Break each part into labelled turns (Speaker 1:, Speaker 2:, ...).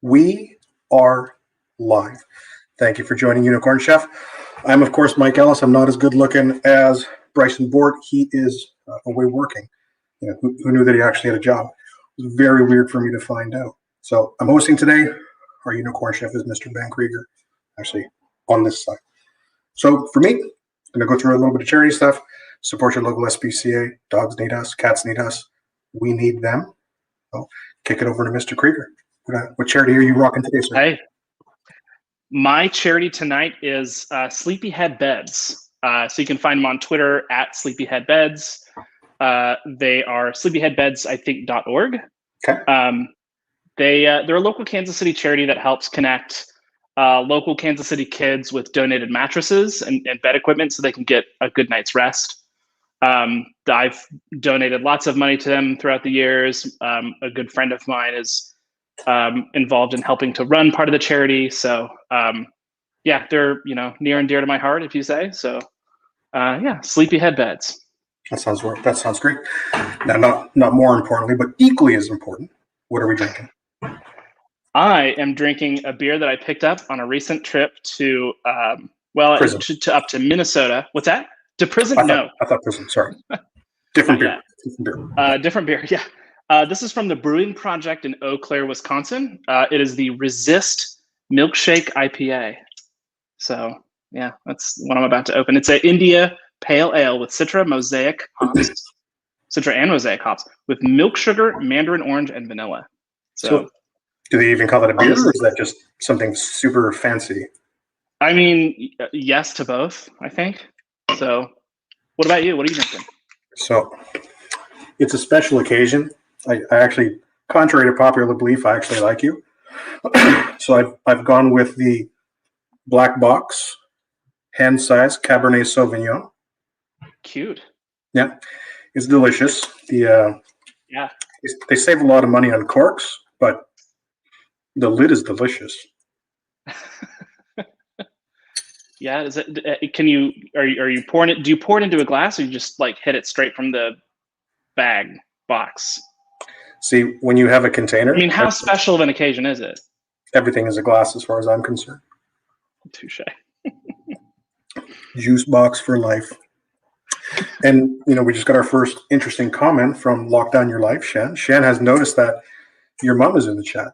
Speaker 1: We are live. Thank you for joining Unicorn Chef. I'm, of course, Mike Ellis. I'm not as good looking as Bryson Board. He is away working. Who knew that he actually had a job? It was very weird for me to find out. So I'm hosting today. Our Unicorn Chef is Mr. Ben Kreeger, actually on this side. So for me, I'm going to go through a little bit of charity stuff. Support your local SPCA. Dogs need us. Cats need us. We need them. So kick it over to Mr. Kreeger. What charity are you rocking today, sir?
Speaker 2: Hey, my charity tonight is Sleepyhead Beds. So you can find them on Twitter at Sleepyhead Beds. They are sleepyheadbeds, I think, .org.
Speaker 1: Okay.
Speaker 2: They're a local Kansas City charity that helps connect local Kansas City kids with donated mattresses and bed equipment so they can get a good night's rest. I've donated lots of money to them throughout the years. A good friend of mine is involved in helping to run part of the charity. So yeah, they're near and dear to my heart, if you say. So yeah, Sleepyhead Beds.
Speaker 1: That sounds great. Now, not more importantly, but equally as important, what are we drinking?
Speaker 2: I am drinking a beer that I picked up on a recent trip to up to Minnesota. What's that? To Prison?
Speaker 1: I thought Prison. Sorry, different beer.
Speaker 2: Yeah. Different beer. Yeah. This is from the Brewing Project in Eau Claire, Wisconsin. It is the Resist Milkshake IPA. So yeah, that's what I'm about to open. It's an India Pale Ale with Citra, Mosaic hops, Citra and Mosaic hops with milk sugar, mandarin orange, and vanilla. So
Speaker 1: do they even call it a beer, or is that just something super fancy?
Speaker 2: I mean, yes to both, I think. So what about you? What are you drinking?
Speaker 1: So it's a special occasion. I actually, contrary to popular belief, I actually like you. So I've gone with the black box hand-sized Cabernet Sauvignon.
Speaker 2: Cute.
Speaker 1: Yeah, it's delicious. They save a lot of money on corks, but the lid is delicious.
Speaker 2: Yeah, is it? Are you pouring it? Do you pour it into a glass, or you just like hit it straight from the box?
Speaker 1: See, when you have a container,
Speaker 2: I mean, how special of an occasion is it?
Speaker 1: Everything is a glass, as far as I'm concerned.
Speaker 2: Touche.
Speaker 1: Juice box for life. And we just got our first interesting comment from Lock Down Your Life, Shan. Shan has noticed that your mom is in the chat.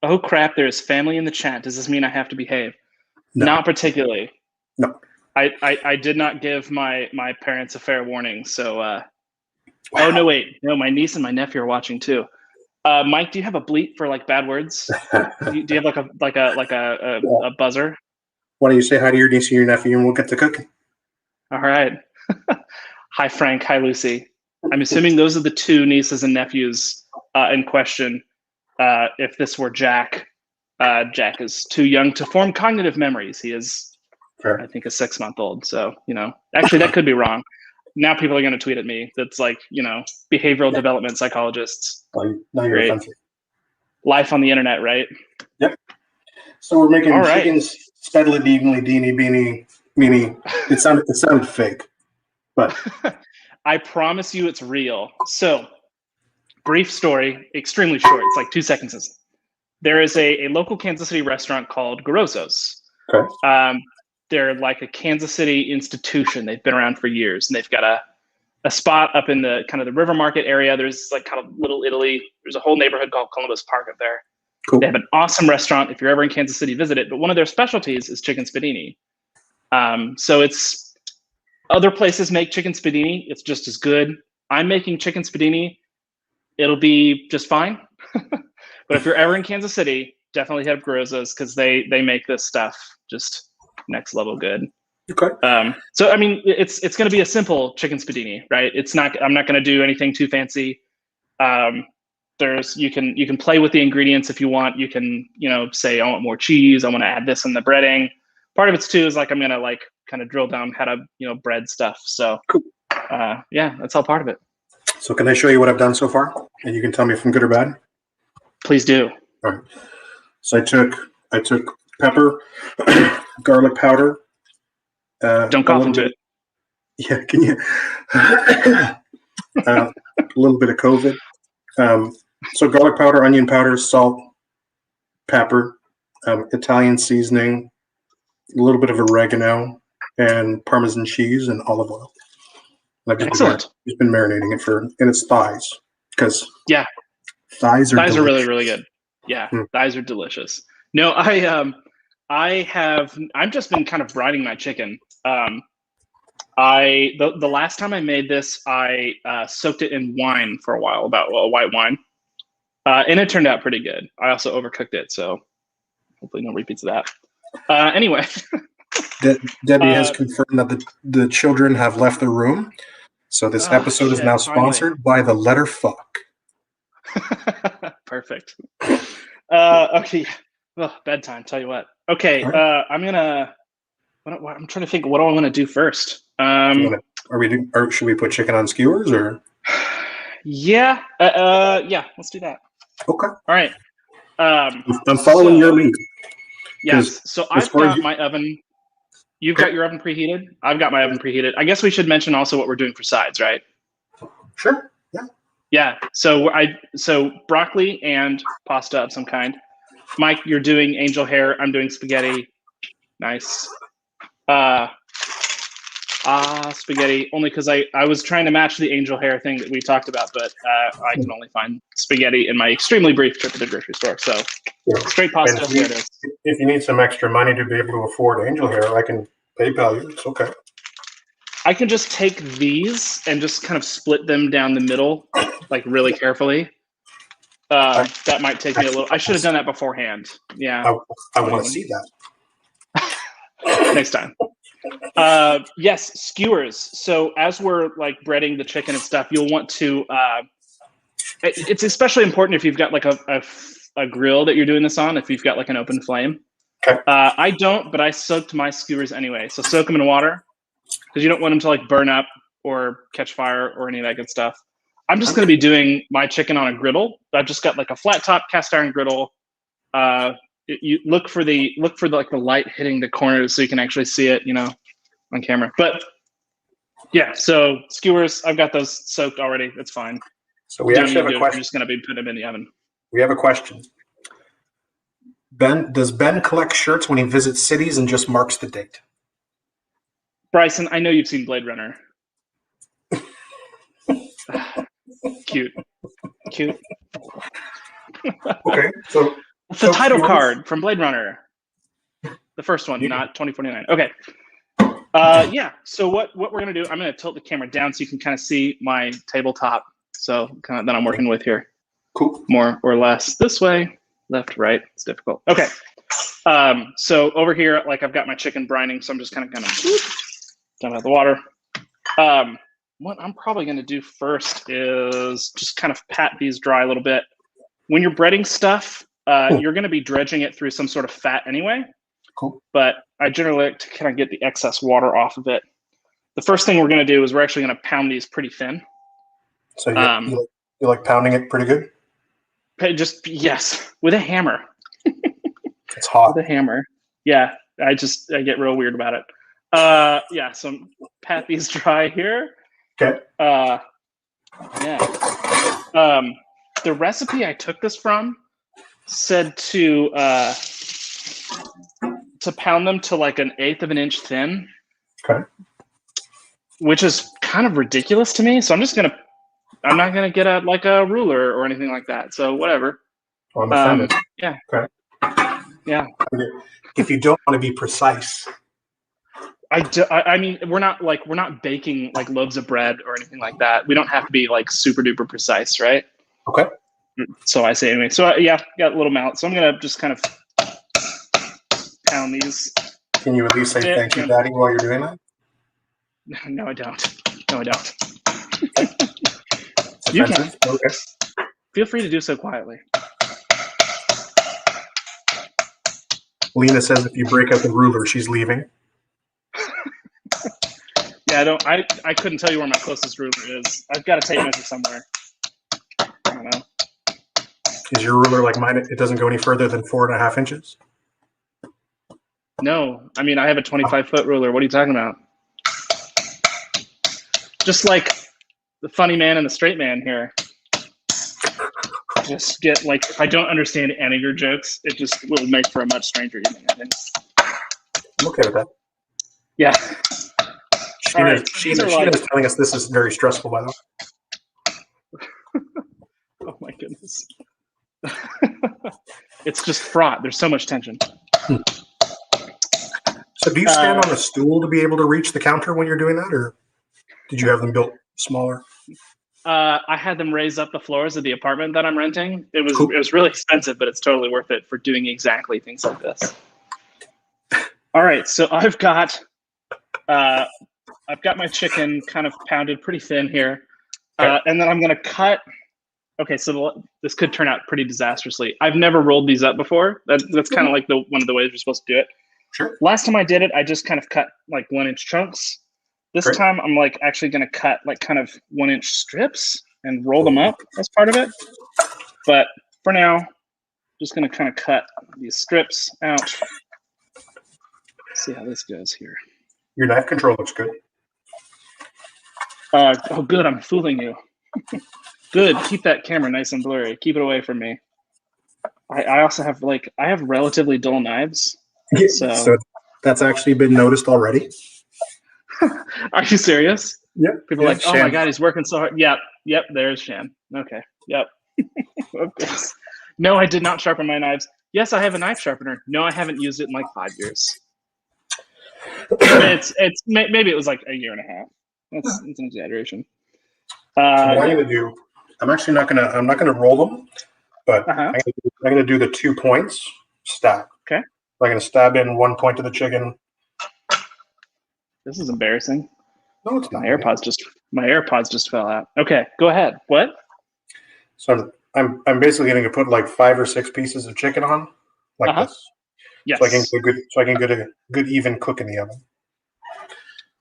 Speaker 2: Oh crap! There's family in the chat. Does this mean I have to behave?
Speaker 1: No.
Speaker 2: Not particularly.
Speaker 1: No.
Speaker 2: I did not give my parents a fair warning. So. Wow. Oh no! Wait, no. My niece and my nephew are watching too. Mike, do you have a bleep for like bad words? do you have a buzzer?
Speaker 1: Why don't you say hi to your niece and your nephew, and we'll get to cooking?
Speaker 2: All right. Hi, Frank. Hi, Lucy. I'm assuming those are the two nieces and nephews in question. If this were Jack, Jack is too young to form cognitive memories. He is, fair. I think, a 6-month-old. So, actually, that could be wrong. Now people are going to tweet at me. That's like, behavioral development psychologists.
Speaker 1: Now you're offensive.
Speaker 2: Life on the internet, right?
Speaker 1: Yep. So we're making chickens speddly, deedly, deenie, beanie, meanie. It sounded fake, but
Speaker 2: I promise you it's real. So, brief story, extremely short. It's like 2 sentences. There is a local Kansas City restaurant called Garozzo's.
Speaker 1: Okay.
Speaker 2: They're like a Kansas City institution. They've been around for years, and they've got a spot up in the kind of the River Market area. There's like kind of Little Italy. There's a whole neighborhood called Columbus Park up there.
Speaker 1: Cool.
Speaker 2: They have an awesome restaurant. If you're ever in Kansas City, visit it. But one of their specialties is chicken Spiedini. So it's other places make chicken Spiedini. It's just as good. I'm making chicken Spiedini. It'll be just fine. But if you're ever in Kansas City, definitely hit up Garozzo's because they make this stuff just next level good.
Speaker 1: Okay.
Speaker 2: So I mean, it's going to be a simple chicken Spiedini, right? I'm not going to do anything too fancy. You can play with the ingredients if you want. You can say I want more cheese. I want to add this in the breading. Part of it's too is like I'm gonna like kind of drill down how to bread stuff. So
Speaker 1: cool.
Speaker 2: Yeah, that's all part of it.
Speaker 1: So can I show you what I've done so far, and you can tell me if I'm good or bad?
Speaker 2: Please do.
Speaker 1: All right. So I took pepper, garlic powder.
Speaker 2: Don't cough into it.
Speaker 1: Yeah, can you? A little bit of COVID, So garlic powder, onion powder, salt, pepper, Italian seasoning, a little bit of oregano, and Parmesan cheese and olive oil. And I've
Speaker 2: Excellent.
Speaker 1: just been marinating it in its thighs because
Speaker 2: Yeah,
Speaker 1: thighs are
Speaker 2: thighs are really,
Speaker 1: delicious.
Speaker 2: really good. Yeah, thighs are delicious. No, I've just been kind of brining my chicken. The last time I made this, I soaked it in wine for a while, about white wine, and it turned out pretty good. I also overcooked it, so hopefully no repeats of that. Anyway,
Speaker 1: Debbie has confirmed that the children have left the room, so this episode is now sponsored by the letter fuck.
Speaker 2: Perfect. Okay. Bedtime. Tell you what. Okay. Right. I'm trying to think. What do I want to do first?
Speaker 1: Should we put chicken on skewers or?
Speaker 2: Yeah. Yeah. Let's do that.
Speaker 1: Okay.
Speaker 2: All right.
Speaker 1: I'm following your lead.
Speaker 2: Yes. So I've got my oven. You've got your oven preheated. I've got my oven preheated. I guess we should mention also what we're doing for sides, right?
Speaker 1: Sure. Yeah.
Speaker 2: Yeah. So broccoli and pasta of some kind. Mike, you're doing angel hair. I'm doing spaghetti. Nice. Spaghetti. Only because I was trying to match the angel hair thing that we talked about, but I can only find spaghetti in my extremely brief trip to the grocery store. So straight pasta. Here it is.
Speaker 1: If you need some extra money to be able to afford angel hair, I can PayPal you. It's okay.
Speaker 2: I can just take these and just kind of split them down the middle, like really carefully. That might take me a little. I should have done that beforehand. Yeah.
Speaker 1: I want to see that.
Speaker 2: Next time. Yes, skewers. So as we're like breading the chicken and stuff, you'll want to. It's especially important if you've got like a grill that you're doing this on. If you've got like an open flame.
Speaker 1: Okay.
Speaker 2: I don't, but I soaked my skewers anyway. So soak them in water because you don't want them to like burn up or catch fire or any of that good stuff. I'm just going to be doing my chicken on a griddle. I've just got like a flat top cast iron griddle. You look for the light hitting the corners so you can actually see it, on camera. But yeah, so skewers, I've got those soaked already. That's fine.
Speaker 1: So we actually have a question.
Speaker 2: I'm just going to be putting them in the oven.
Speaker 1: We have a question. Does Ben collect shirts when he visits cities and just marks the date?
Speaker 2: Bryson, I know you've seen Blade Runner. Cute.
Speaker 1: Okay, so
Speaker 2: it's the title card from Blade Runner, the first one, not 2049. Okay. Yeah. So what we're gonna do? I'm gonna tilt the camera down so you can kind of see my tabletop. So kind of that I'm working with here.
Speaker 1: Cool.
Speaker 2: More or less this way, left, right. It's difficult. Okay. So over here, like I've got my chicken brining, so I'm just kind of dump out the water. What I'm probably going to do first is just kind of pat these dry a little bit. When you're breading stuff, you're going to be dredging it through some sort of fat anyway.
Speaker 1: Cool.
Speaker 2: But I generally like to kind of get the excess water off of it. The first thing we're going to do is we're actually going to pound these pretty thin.
Speaker 1: So you like pounding it pretty good?
Speaker 2: Just, yes, with a hammer.
Speaker 1: It's hot.
Speaker 2: With a hammer. Yeah, I get real weird about it. Yeah, so pat these dry here.
Speaker 1: Okay.
Speaker 2: Yeah. The recipe I took this from said to pound them to like 1/8 of an inch thin.
Speaker 1: Okay.
Speaker 2: Which is kind of ridiculous to me. So I'm not gonna get a ruler or anything like that. So whatever.
Speaker 1: On the offended.
Speaker 2: Yeah.
Speaker 1: Okay.
Speaker 2: Yeah.
Speaker 1: If you don't want to be precise.
Speaker 2: I mean, we're not baking like loaves of bread or anything like that. We don't have to be like super duper precise, right?
Speaker 1: Okay.
Speaker 2: So I say anyway. So yeah, got a little mallet. So I'm gonna just kind of pound these.
Speaker 1: Can you at least say thank you, Daddy, while you're doing that?
Speaker 2: No, I don't. No, I don't.
Speaker 1: You can. Okay.
Speaker 2: Feel free to do so quietly.
Speaker 1: Lena says if you break out the ruler, she's leaving.
Speaker 2: Yeah, I couldn't tell you where my closest ruler is. I've got a tape measure somewhere. I don't know.
Speaker 1: Is your ruler like mine? It doesn't go any further than 4.5 inches?
Speaker 2: No. I mean, I have a 25-foot ruler. What are you talking about? Just like the funny man and the straight man here. just get like, if I don't understand any of your jokes, it just will make for a much stranger evening, I think.
Speaker 1: I'm okay with that.
Speaker 2: Yeah.
Speaker 1: Sheena is telling us this is very stressful, by the way.
Speaker 2: Oh my goodness. It's just fraught. There's so much tension.
Speaker 1: So do you stand on a stool to be able to reach the counter when you're doing that, or did you have them built smaller?
Speaker 2: I had them raise up the floors of the apartment that I'm renting. It was
Speaker 1: Cool.
Speaker 2: It was really expensive, but it's totally worth it for doing exactly things like this. All right, so I've got my chicken kind of pounded pretty thin here, and then I'm gonna cut. Okay, so this could turn out pretty disastrously. I've never rolled these up before. That's kind of like one of the ways you're supposed to do it.
Speaker 1: Sure.
Speaker 2: Last time I did it, I just kind of cut like 1-inch chunks. This time I'm like actually going to cut like kind of 1-inch strips and roll them up as part of it. But for now, just going to kind of cut these strips out. Let's see how this goes here.
Speaker 1: Your knife control looks good.
Speaker 2: Oh, good. I'm fooling you. Good. Keep that camera nice and blurry. Keep it away from me. I also have I have relatively dull knives. So
Speaker 1: that's actually been noticed already.
Speaker 2: Are you serious?
Speaker 1: Yeah.
Speaker 2: People are like, oh my God, he's working so hard. Yep. There's Shan. Okay. Yep. Of course. No, I did not sharpen my knives. Yes, I have a knife sharpener. No, I haven't used it in like 5 years. It's maybe it was like a year and a half. That's an exaggeration.
Speaker 1: So what I'm gonna do, I'm not gonna roll them, but I'm gonna do the 2 points stab.
Speaker 2: Okay.
Speaker 1: I'm gonna stab in 1 point to the chicken.
Speaker 2: This is embarrassing.
Speaker 1: No, it's not.
Speaker 2: My AirPods just fell out. Okay, go ahead. What?
Speaker 1: So I'm basically going to put like 5 or 6 pieces of chicken on, like this.
Speaker 2: Yes.
Speaker 1: So I can get a good even cook in the oven.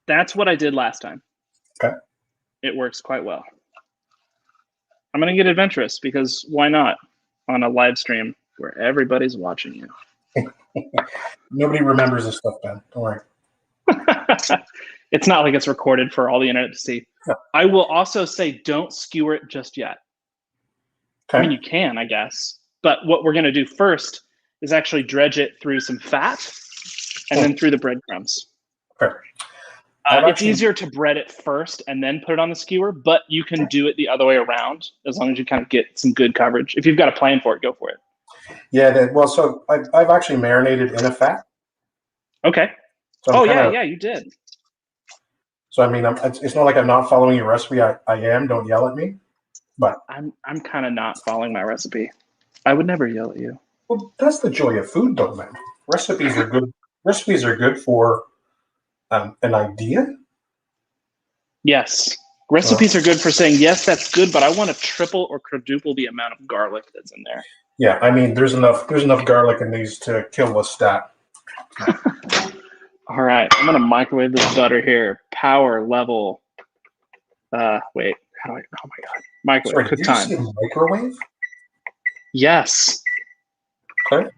Speaker 2: That's what I did last time.
Speaker 1: Okay. It
Speaker 2: works quite well. I'm going to get adventurous because why not on a live stream where everybody's watching you?
Speaker 1: Nobody remembers this stuff, Ben. Don't worry.
Speaker 2: It's not like it's recorded for all the internet to see.
Speaker 1: No.
Speaker 2: I will also say don't skewer it just yet.
Speaker 1: Okay.
Speaker 2: I mean, you can, I guess. But what we're going to do first is actually dredge it through some fat and then through the breadcrumbs.
Speaker 1: Okay.
Speaker 2: It's easier to bread it first and then put it on the skewer, but you can do it the other way around as long as you kind of get some good coverage. If you've got a plan for it, go for it.
Speaker 1: Yeah. So I've actually marinated in a fat.
Speaker 2: Okay. So yeah, you did.
Speaker 1: So I mean, it's not like I'm not following your recipe. I am. Don't yell at me. But
Speaker 2: I'm kind of not following my recipe. I would never yell at you.
Speaker 1: Well, that's the joy of food, though, man. Recipes are good. Recipes are good for an idea.
Speaker 2: Yes, recipes are good for saying yes, that's good, but I want to triple or quadruple the amount of garlic that's in there.
Speaker 1: Yeah, I mean, there's enough garlic in these to kill a stat.
Speaker 2: All right, I'm gonna microwave this butter here. Power level. Wait, how do I? Oh my God, microwave.
Speaker 1: Sorry,
Speaker 2: Cook
Speaker 1: did
Speaker 2: time.
Speaker 1: you say microwave?
Speaker 2: Yes.
Speaker 1: Okay.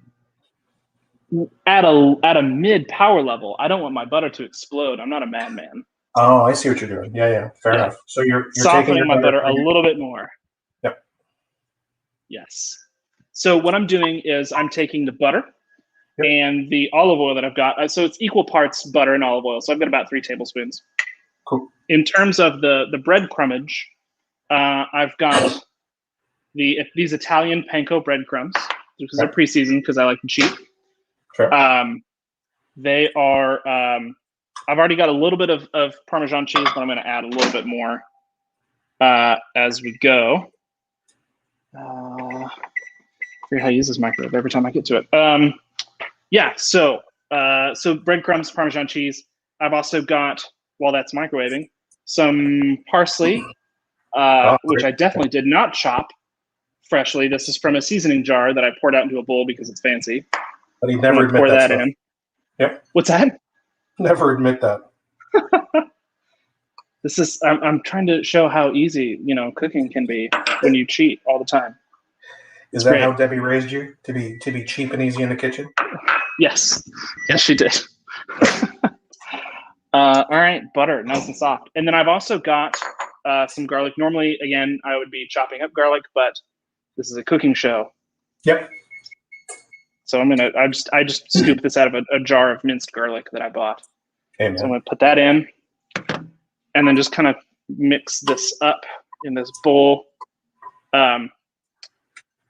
Speaker 2: At a mid power level. I don't want my butter to explode. I'm not a madman.
Speaker 1: Oh, I see what you're doing. Yeah, fair enough. So you're
Speaker 2: softening
Speaker 1: taking
Speaker 2: my butter a little bit more.
Speaker 1: Yep.
Speaker 2: Yes. So what I'm doing is I'm taking the butter and the olive oil that I've got. So it's equal parts butter and olive oil. So I've got about 3 tablespoons.
Speaker 1: Cool.
Speaker 2: In terms of the breadcrumbage, I've got these Italian panko breadcrumbs because they're pre-seasoned because I like them cheap.
Speaker 1: Sure.
Speaker 2: They are. I've already got a little bit of Parmesan cheese, but I'm going to add a little bit more as we go. I forget how to use this microwave every time I get to it. Yeah. So breadcrumbs, Parmesan cheese. I've also got, while that's microwaving, some parsley, which I definitely did not chop freshly. This is from a seasoning jar that I poured out into a bowl because it's fancy.
Speaker 1: But he never admit
Speaker 2: pour that
Speaker 1: stuff.
Speaker 2: in.
Speaker 1: Yep.
Speaker 2: What's that?
Speaker 1: Never admit that.
Speaker 2: This is. I'm trying to show how easy cooking can be when you cheat all the time.
Speaker 1: Is that how Debbie raised you, to be cheap and easy in the kitchen?
Speaker 2: Yes, she did. All right, butter, nice and soft, and then I've also got some garlic. Normally, again, I would be chopping up garlic, but This is a cooking show.
Speaker 1: Yep.
Speaker 2: So I just scooped this out of a jar of minced garlic that I bought.
Speaker 1: Hey, man.
Speaker 2: So I'm gonna put that in, and then just kind of mix this up in this bowl.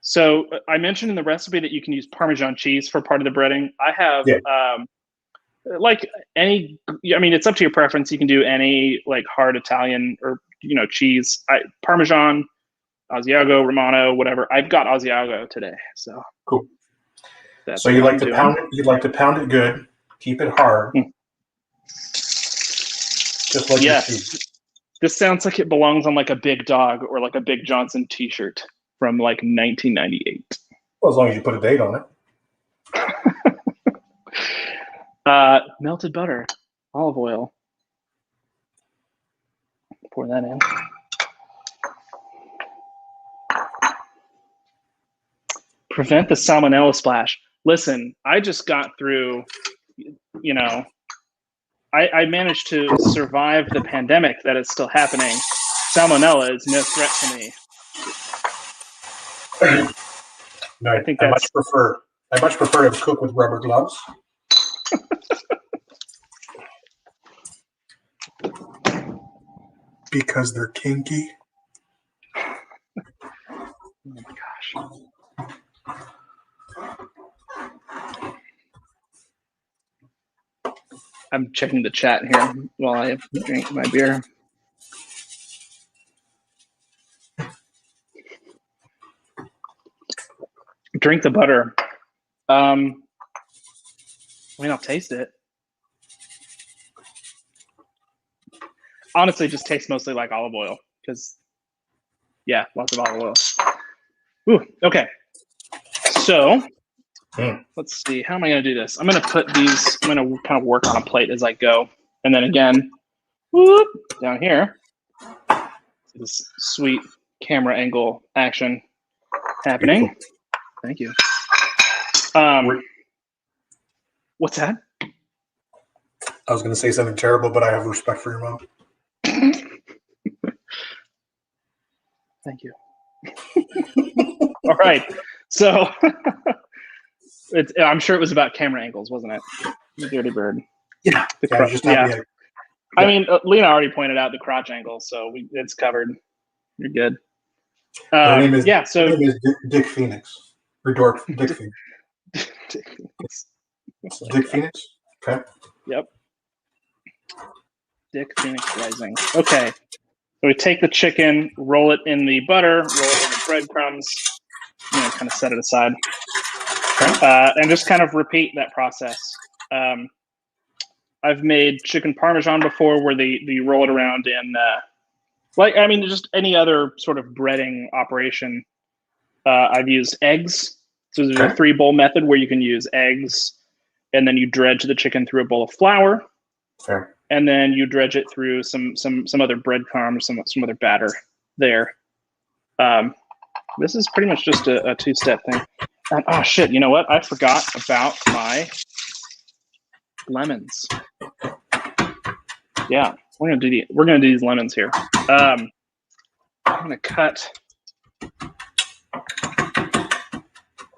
Speaker 2: So I mentioned in the recipe that you can use Parmesan cheese for part of the breading. I have like any, I mean, it's up to your preference. You can do any like hard Italian or cheese. Parmesan, Asiago, Romano, whatever. I've got Asiago today, so
Speaker 1: cool.
Speaker 2: That's
Speaker 1: so you like to pound it. You like to pound it good. Keep it hard. Just like your cheese.
Speaker 2: This sounds like it belongs on like a Big Dog or like a Big Johnson T-shirt from like 1998.
Speaker 1: Well, as long as you put a date on
Speaker 2: it. Melted butter, olive oil. Pour that in. Prevent the salmonella splash. Listen, I just got through, I managed to survive the pandemic that is still happening. Salmonella is no threat to me.
Speaker 1: No, I much prefer to cook with rubber gloves. Because they're kinky.
Speaker 2: Oh my gosh. I'm checking the chat here while I drink my beer. Drink the butter. I mean, I'll taste it. Honestly, it just tastes mostly like olive oil because, yeah, lots of olive oil. Ooh, okay. So let's see. How am I going to do this? I'm going to put these, I'm going to kind of work on a plate as I go. And then again, whoop, down here, this sweet camera angle action happening. Thank you. What's that?
Speaker 1: I was going to say something terrible, but I have respect for your mom.
Speaker 2: Thank you. All right. So I'm sure it was about camera angles, wasn't it? The dirty bird.
Speaker 1: Yeah.
Speaker 2: I mean, Lena already pointed out the crotch angle, so it's covered. You're good.
Speaker 1: Her name is
Speaker 2: Dick
Speaker 1: Phoenix. Or Dick Phoenix.
Speaker 2: Dick Phoenix.
Speaker 1: Dick Phoenix? Okay.
Speaker 2: Yep. Dick Phoenix Rising. Okay. So we take the chicken, roll it in the butter, roll it in the breadcrumbs, kind of set it aside. Okay. And just kind of repeat that process. I've made chicken Parmesan before where you roll it around in, just any other sort of breading operation. I've used eggs. So there's a 3-bowl method where you can use eggs, and then you dredge the chicken through a bowl of flour.
Speaker 1: Fair.
Speaker 2: And then you dredge it through some other breadcrumbs, some other batter there. This is pretty much just a 2-step thing. And, oh shit! You know what? I forgot about my lemons. Yeah, we're gonna do these lemons here. I'm gonna cut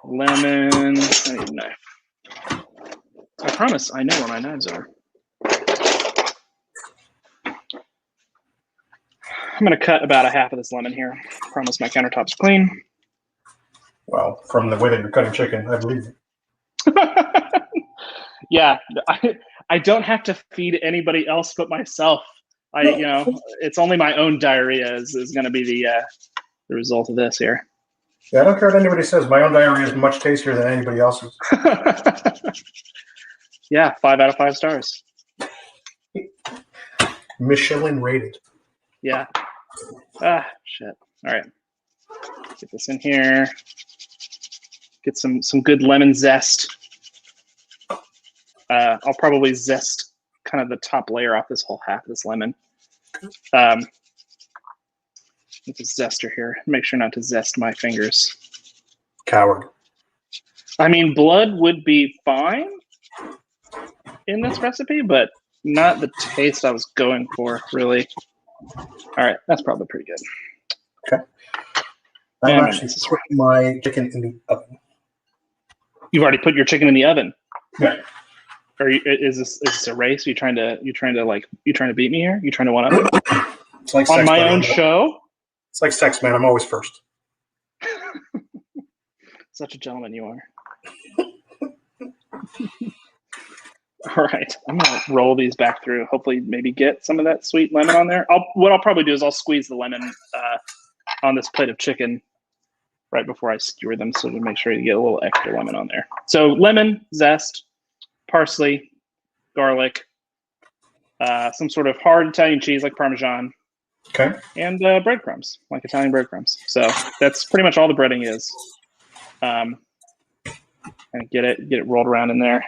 Speaker 2: lemon. I need a knife. I promise I know where my knives are. I'm going to cut about a half of this lemon here. Promise my countertop's clean.
Speaker 1: Well, from the way that you're cutting chicken, I believe it.
Speaker 2: Yeah, I don't have to feed anybody else but myself. It's only my own diarrhea is going to be the result of this here.
Speaker 1: Yeah, I don't care what anybody says. My own diarrhea is much tastier than anybody else's.
Speaker 2: Yeah, 5 out of 5 stars.
Speaker 1: Michelin rated.
Speaker 2: Yeah. Ah, shit. All right. Get this in here. Get some good lemon zest. I'll probably zest kind of the top layer off this whole half of this lemon. With the zester here. Make sure not to zest my fingers.
Speaker 1: Coward.
Speaker 2: I mean, blood would be fine in this recipe, but not the taste I was going for, really. All right, that's probably pretty good.
Speaker 1: Okay. I've
Speaker 2: Yeah,
Speaker 1: actually put my chicken in the oven.
Speaker 2: You've already put your chicken in the oven.
Speaker 1: Yeah.
Speaker 2: Is this a race? You trying to beat me here? You trying to one up me?
Speaker 1: It's like
Speaker 2: On
Speaker 1: sex,
Speaker 2: my
Speaker 1: buddy.
Speaker 2: own show?
Speaker 1: It's like sex, man. I'm always first.
Speaker 2: Such a gentleman you are. All right, I'm gonna roll these back through. Hopefully, maybe get some of that sweet lemon on there. What I'll probably do is I'll squeeze the lemon on this plate of chicken right before I skewer them, so to make sure you get a little extra lemon on there. So lemon zest, parsley, garlic, some sort of hard Italian cheese like Parmesan,
Speaker 1: Okay.
Speaker 2: and breadcrumbs like Italian breadcrumbs. So that's pretty much all the breading is. And get it rolled around in there.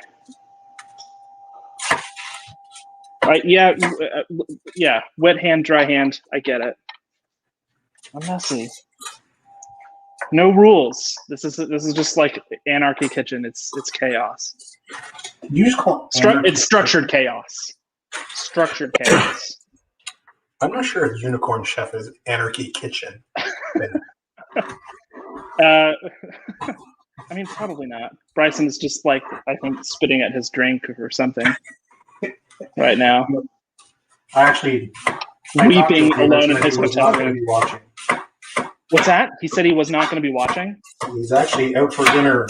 Speaker 2: Yeah, wet hand, dry hand. I get it. I'm messy. No rules. This is just like anarchy kitchen. It's chaos.
Speaker 1: You just call it
Speaker 2: It's structured chaos. Structured chaos.
Speaker 1: I'm not sure if Unicorn Chef is Anarchy Kitchen.
Speaker 2: I mean, probably not. Bryson is just like, I think, spitting at his drink or something right now.
Speaker 1: I
Speaker 2: weeping alone in his
Speaker 1: he was
Speaker 2: hotel
Speaker 1: not going to
Speaker 2: room.
Speaker 1: be watching.
Speaker 2: What's that? He said he was not going to be watching?
Speaker 1: He's actually out for dinner,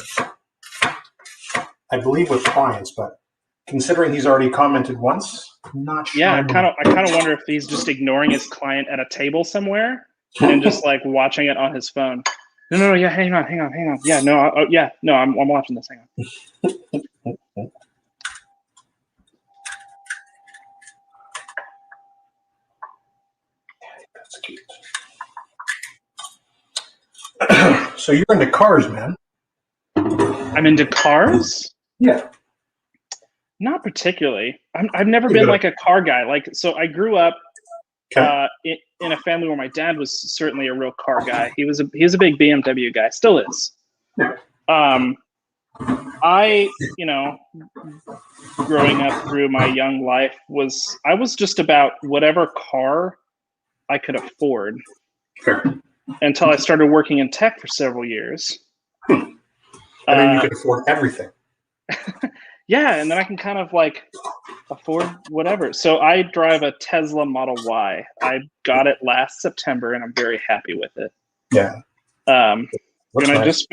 Speaker 1: I believe, with clients, but considering he's already commented once, I'm not sure.
Speaker 2: Yeah, I kind of wonder if he's just ignoring his client at a table somewhere and just like watching it on his phone. No, yeah, hang on. Yeah, no, I'm watching this. Hang on.
Speaker 1: That's cute. So you're into cars, man.
Speaker 2: I'm into cars?
Speaker 1: Yeah.
Speaker 2: Not particularly. I've never been like a car guy. Like, so I grew up in a family where my dad was certainly a real car guy. He was a big BMW guy, still is.
Speaker 1: Yeah.
Speaker 2: I, growing up through my young life I was just about whatever car I could afford.
Speaker 1: Fair.
Speaker 2: Until I started working in tech for several years.
Speaker 1: And then you can afford everything.
Speaker 2: Yeah, and then I can kind of like afford whatever. So I drive a Tesla Model Y. I got it last September, and I'm very happy with it.
Speaker 1: Yeah.
Speaker 2: And
Speaker 1: nice.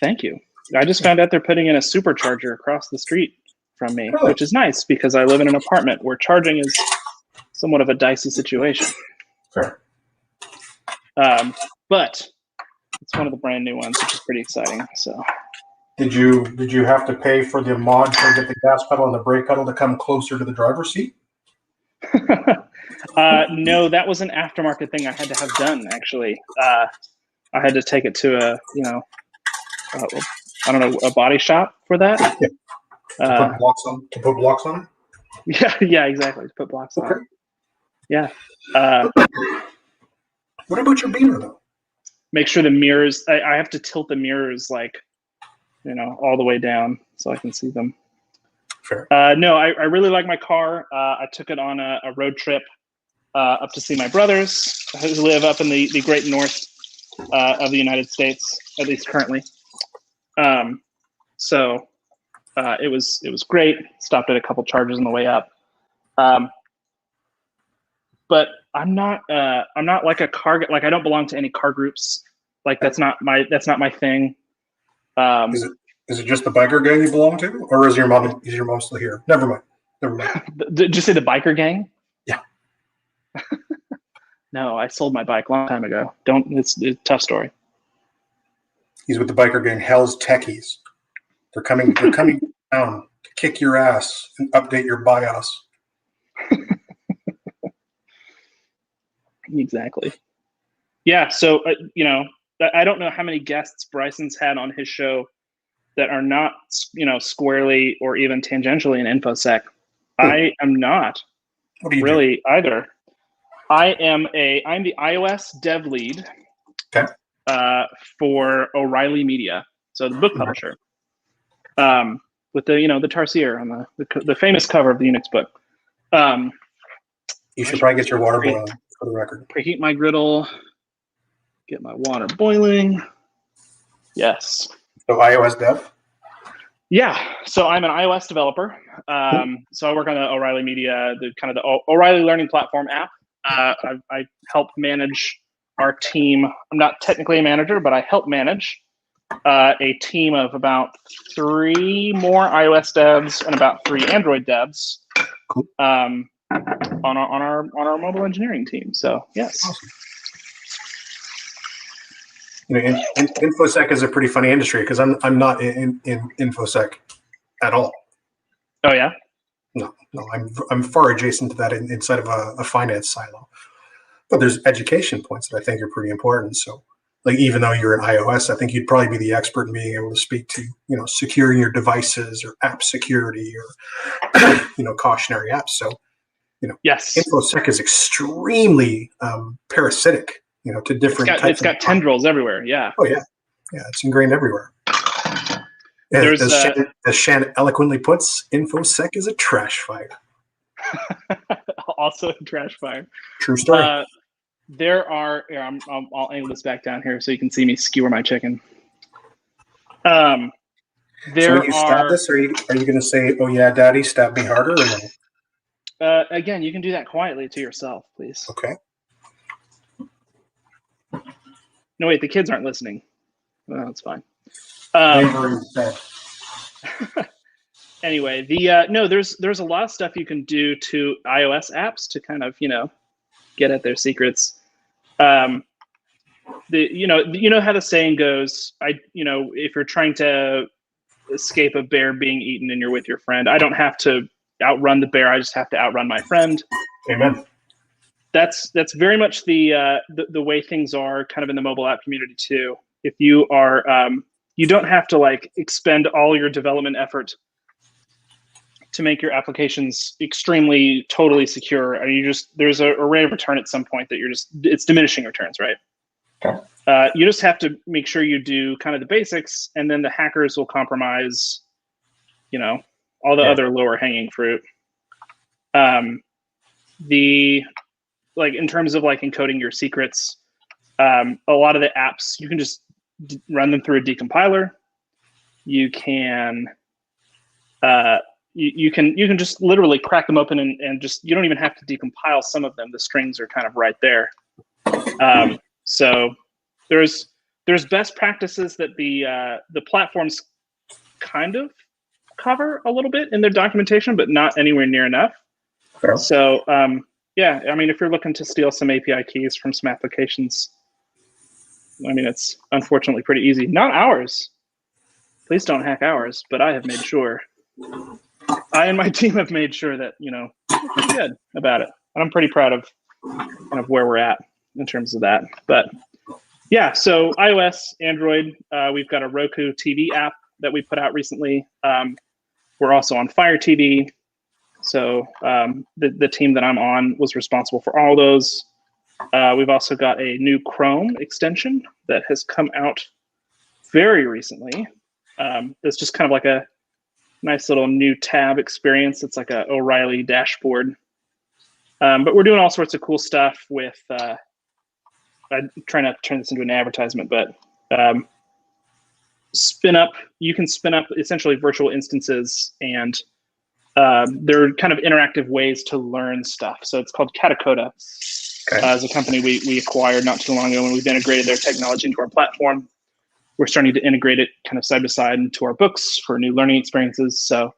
Speaker 2: Thank you. I just found out they're putting in a supercharger across the street from me, which is nice because I live in an apartment where charging is somewhat of a dicey situation.
Speaker 1: Fair.
Speaker 2: But it's one of the brand new ones, which is pretty exciting. So,
Speaker 1: did you have to pay for the mod to get the gas pedal and the brake pedal to come closer to the driver's seat?
Speaker 2: No, that was an aftermarket thing I had to have done. Actually, I had to take it to a body shop for that.
Speaker 1: Yeah. To put blocks on it.
Speaker 2: Yeah, exactly. To put blocks on it. Yeah.
Speaker 1: What about your Beamer though?
Speaker 2: Make sure the mirrors. I have to tilt the mirrors all the way down so I can see them.
Speaker 1: Fair.
Speaker 2: No, I really like my car. I took it on a road trip up to see my brothers who live up in the great north of the United States, at least currently. So it was great. Stopped at a couple chargers on the way up. But I'm not like a car. Like I don't belong to any car groups. Like that's not my thing.
Speaker 1: Is it just the biker gang you belong to, or is your mom still here? Never mind.
Speaker 2: Did you say the biker gang?
Speaker 1: Yeah.
Speaker 2: No, I sold my bike a long time ago. It's a tough story.
Speaker 1: He's with the biker gang, Hell's Techies. They're coming down to kick your ass and update your BIOS.
Speaker 2: Exactly. Yeah. So, I don't know how many guests Bryson's had on his show that are not, squarely or even tangentially in InfoSec. I am not really either. I'm the iOS dev lead for O'Reilly Media. So the book publisher, with the Tarsier on the famous cover of the Unix book.
Speaker 1: You should probably get your water boiling for the record.
Speaker 2: Preheat my griddle. Get my water boiling. Yes.
Speaker 1: So iOS dev?
Speaker 2: Yeah. So I'm an iOS developer. So I work on the O'Reilly Media, the O'Reilly Learning Platform app. I help manage our team. I'm not technically a manager, but I help manage a team of about 3 more iOS devs and about 3 Android devs
Speaker 1: Cool.
Speaker 2: on our mobile engineering team. So yes.
Speaker 1: Awesome. You know, infosec is a pretty funny industry because I'm not in infosec at all.
Speaker 2: Oh yeah.
Speaker 1: No, I'm far adjacent to that inside of a finance silo. But there's education points that I think are pretty important. So, like, even though you're in iOS, I think you'd probably be the expert in being able to speak to, you know, securing your devices or app security or, you know, cautionary apps. So, you know,
Speaker 2: yes,
Speaker 1: infosec is extremely parasitic, you know, to different types.
Speaker 2: It's got tendrils everywhere. Yeah.
Speaker 1: Oh yeah, yeah, it's ingrained everywhere. As Shan eloquently puts, infosec is a trash fire.
Speaker 2: Also a trash fire.
Speaker 1: True story.
Speaker 2: There are. Here, I'll angle this back down here so you can see me skewer my chicken. So
Speaker 1: when you stab this, are you going to say, "Oh yeah, Daddy, stab me harder"? Or
Speaker 2: no? Again, you can do that quietly to yourself, please.
Speaker 1: Okay.
Speaker 2: No, wait, the kids aren't listening. Well, that's fine. Anyway, there's a lot of stuff you can do to iOS apps to kind of, you know, get at their secrets. You know how the saying goes, if you're trying to escape a bear being eaten and you're with your friend, I don't have to outrun the bear, I just have to outrun my friend.
Speaker 1: Amen.
Speaker 2: That's very much the way things are kind of in the mobile app community too. If you are you don't have to like expend all your development effort to make your applications extremely totally secure. And there's a rate of return at some point that it's diminishing returns, right? Okay. You just have to make sure you do kind of the basics, and then the hackers will compromise, you know, all the other lower hanging fruit. Like in terms of like encoding your secrets, a lot of the apps, you can just run them through a decompiler. You can you can just literally crack them open and just, you don't even have to decompile some of them. The strings are kind of right there. So there's best practices that the platforms kind of cover a little bit in their documentation, but not anywhere near enough. Okay. So yeah, I mean, if you're looking to steal some API keys from some applications, I mean, it's unfortunately pretty easy. Not ours. Please don't hack ours, but I have made sure. I and my team have made sure that, you know, we're pretty good about it. And I'm pretty proud of kind of where we're at in terms of that. But yeah, so iOS, Android, we've got a Roku TV app that we put out recently. We're also on Fire TV. So the team that I'm on was responsible for all those. We've also got a new Chrome extension that has come out very recently. It's just kind of like a nice little new tab experience. It's like a O'Reilly dashboard. But we're doing all sorts of cool stuff with, I'm trying not to turn this into an advertisement, but you can spin up essentially virtual instances, and they're kind of interactive ways to learn stuff. So it's called Katacoda. Okay. As a company we acquired not too long ago, and we've integrated their technology into our platform. We're starting to integrate it kind of side by side into our books for new learning experiences. So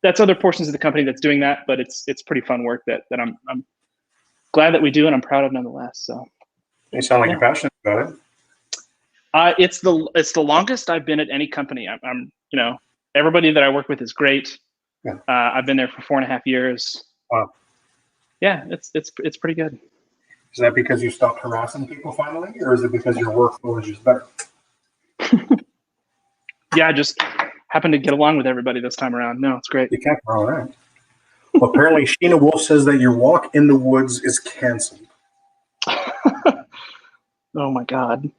Speaker 2: that's other portions of the company that's doing that, but it's pretty fun work that I'm glad that we do, and I'm proud of nonetheless. So
Speaker 1: you sound like you're passionate about it.
Speaker 2: It's the longest I've been at any company. I'm you know, everybody that I work with is great. Yeah. I've been there for 4.5 years.
Speaker 1: Wow.
Speaker 2: Yeah, it's pretty good.
Speaker 1: Is that because you stopped harassing people finally, or is it because your workflow is just better?
Speaker 2: Yeah, I just happened to get along with everybody this time around. No, it's great.
Speaker 1: You can't. All right. Well, apparently, Sheena Wolf says that your walk in the woods is canceled.
Speaker 2: Oh my God.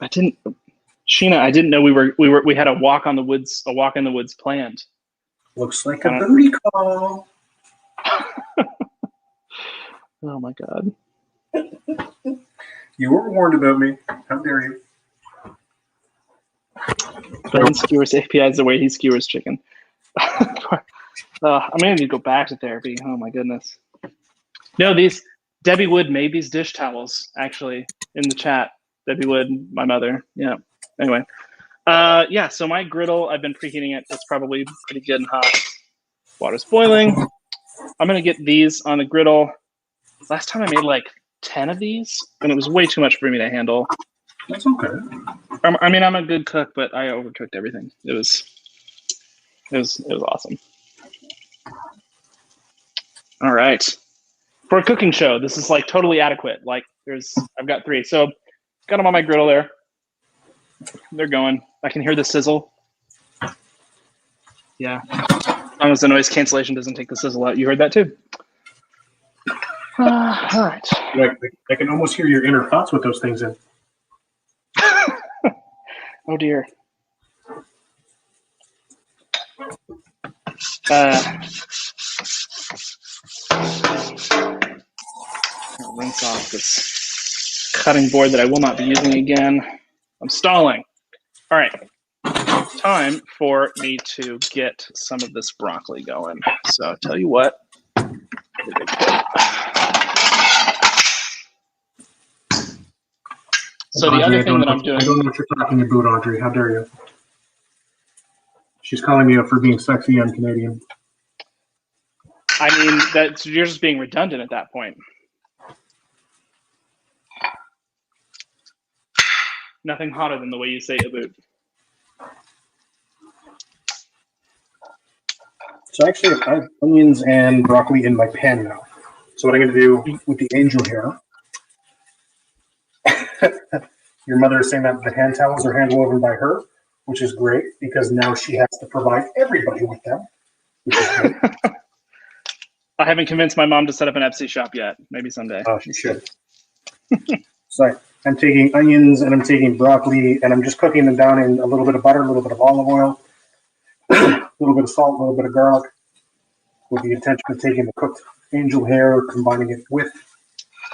Speaker 2: I didn't know we had a walk in the woods planned.
Speaker 1: Looks like a booty call.
Speaker 2: Oh my God.
Speaker 1: You were warned about me. How dare you?
Speaker 2: Ben skewers APIs the way he skewers chicken. I'm gonna need to go back to therapy. Oh my goodness. No, Debbie Wood made these dish towels actually in the chat. Debbie Wood, my mother. Yeah. Anyway. Yeah, so my griddle, I've been preheating it. It's probably pretty good and hot. Water's boiling. I'm gonna get these on the griddle. Last time I made like 10 of these, and it was way too much for me to handle.
Speaker 1: That's okay.
Speaker 2: I mean, I'm a good cook, but I overcooked everything. It was awesome. All right. For a cooking show, this is like totally adequate. Like I've got 3. So got them on my griddle there. They're going. I can hear the sizzle. Yeah. As long as the noise cancellation doesn't take the sizzle out. You heard that too. All right.
Speaker 1: I can almost hear your inner thoughts with those things in.
Speaker 2: Oh dear. I'll rinse off this cutting board that I will not be using again. I'm stalling. All right. Time for me to get some of this broccoli going. So I'll tell you what. So the other thing that I'm doing.
Speaker 1: I don't know what you're talking about, Audrey. How dare you? She's calling me up for being sexy and Canadian.
Speaker 2: I mean, you're just being redundant at that point. Nothing hotter than the way you say about.
Speaker 1: So actually, I have onions and broccoli in my pan now. So what I'm going to do with the angel hair. Your mother is saying that the hand towels are hand woven by her, which is great because now she has to provide everybody with them, which is great.
Speaker 2: I haven't convinced my mom to set up an Etsy shop yet. Maybe someday.
Speaker 1: Oh, she should. So I'm taking onions and I'm taking broccoli and I'm just cooking them down in a little bit of butter, a little bit of olive oil, a little bit of salt, a little bit of garlic, with the intention of taking the cooked angel hair, combining it with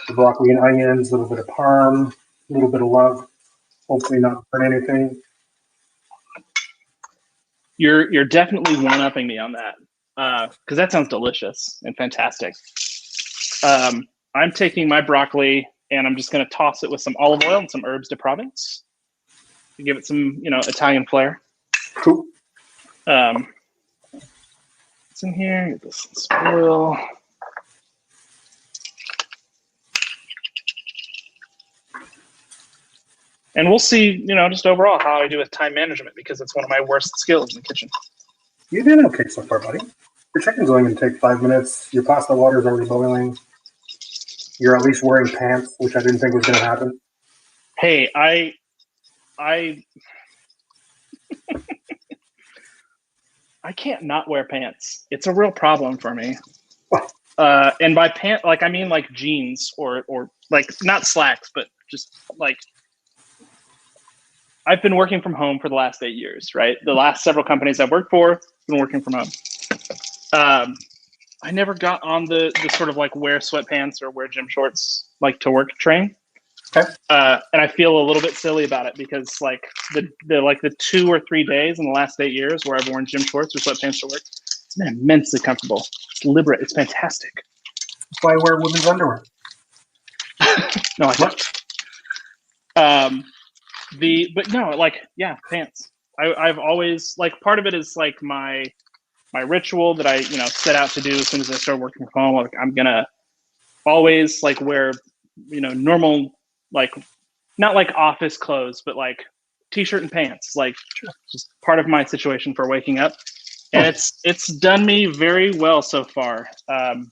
Speaker 1: the broccoli and onions, a little bit of parm, a little bit of love, hopefully not burn anything.
Speaker 2: You're definitely one-upping me on that because that sounds delicious and fantastic. I'm taking my broccoli and I'm just going to toss it with some olive oil and some herbes de Provence to give it some, Italian flair.
Speaker 1: Cool.
Speaker 2: What's in here? Get this spoil. And we'll see, just overall how I do with time management because it's one of my worst skills in the kitchen.
Speaker 1: You did okay so far, buddy. Your chicken's only going to take 5 minutes. Your pasta water is already boiling. You're at least wearing pants, which I didn't think was going to happen.
Speaker 2: Hey, I can't not wear pants. It's a real problem for me. And by pant, I mean jeans or not slacks, but just I've been working from home for the last 8 years, right? The last several companies I've worked for, been working from home. I never got on the sort of wear sweatpants or wear gym shorts to work train.
Speaker 1: Okay.
Speaker 2: And I feel a little bit silly about it because the 2 or 3 days in the last 8 years where I've worn gym shorts or sweatpants to work, it's been immensely comfortable. It's liberate. It's fantastic.
Speaker 1: That's why I wear women's underwear.
Speaker 2: No, I don't. Pants. I've always part of it is my ritual that I set out to do as soon as I started working from home. I'm gonna always wear normal not office clothes, but t-shirt and pants, just part of my situation for waking up. And it's done me very well so far. I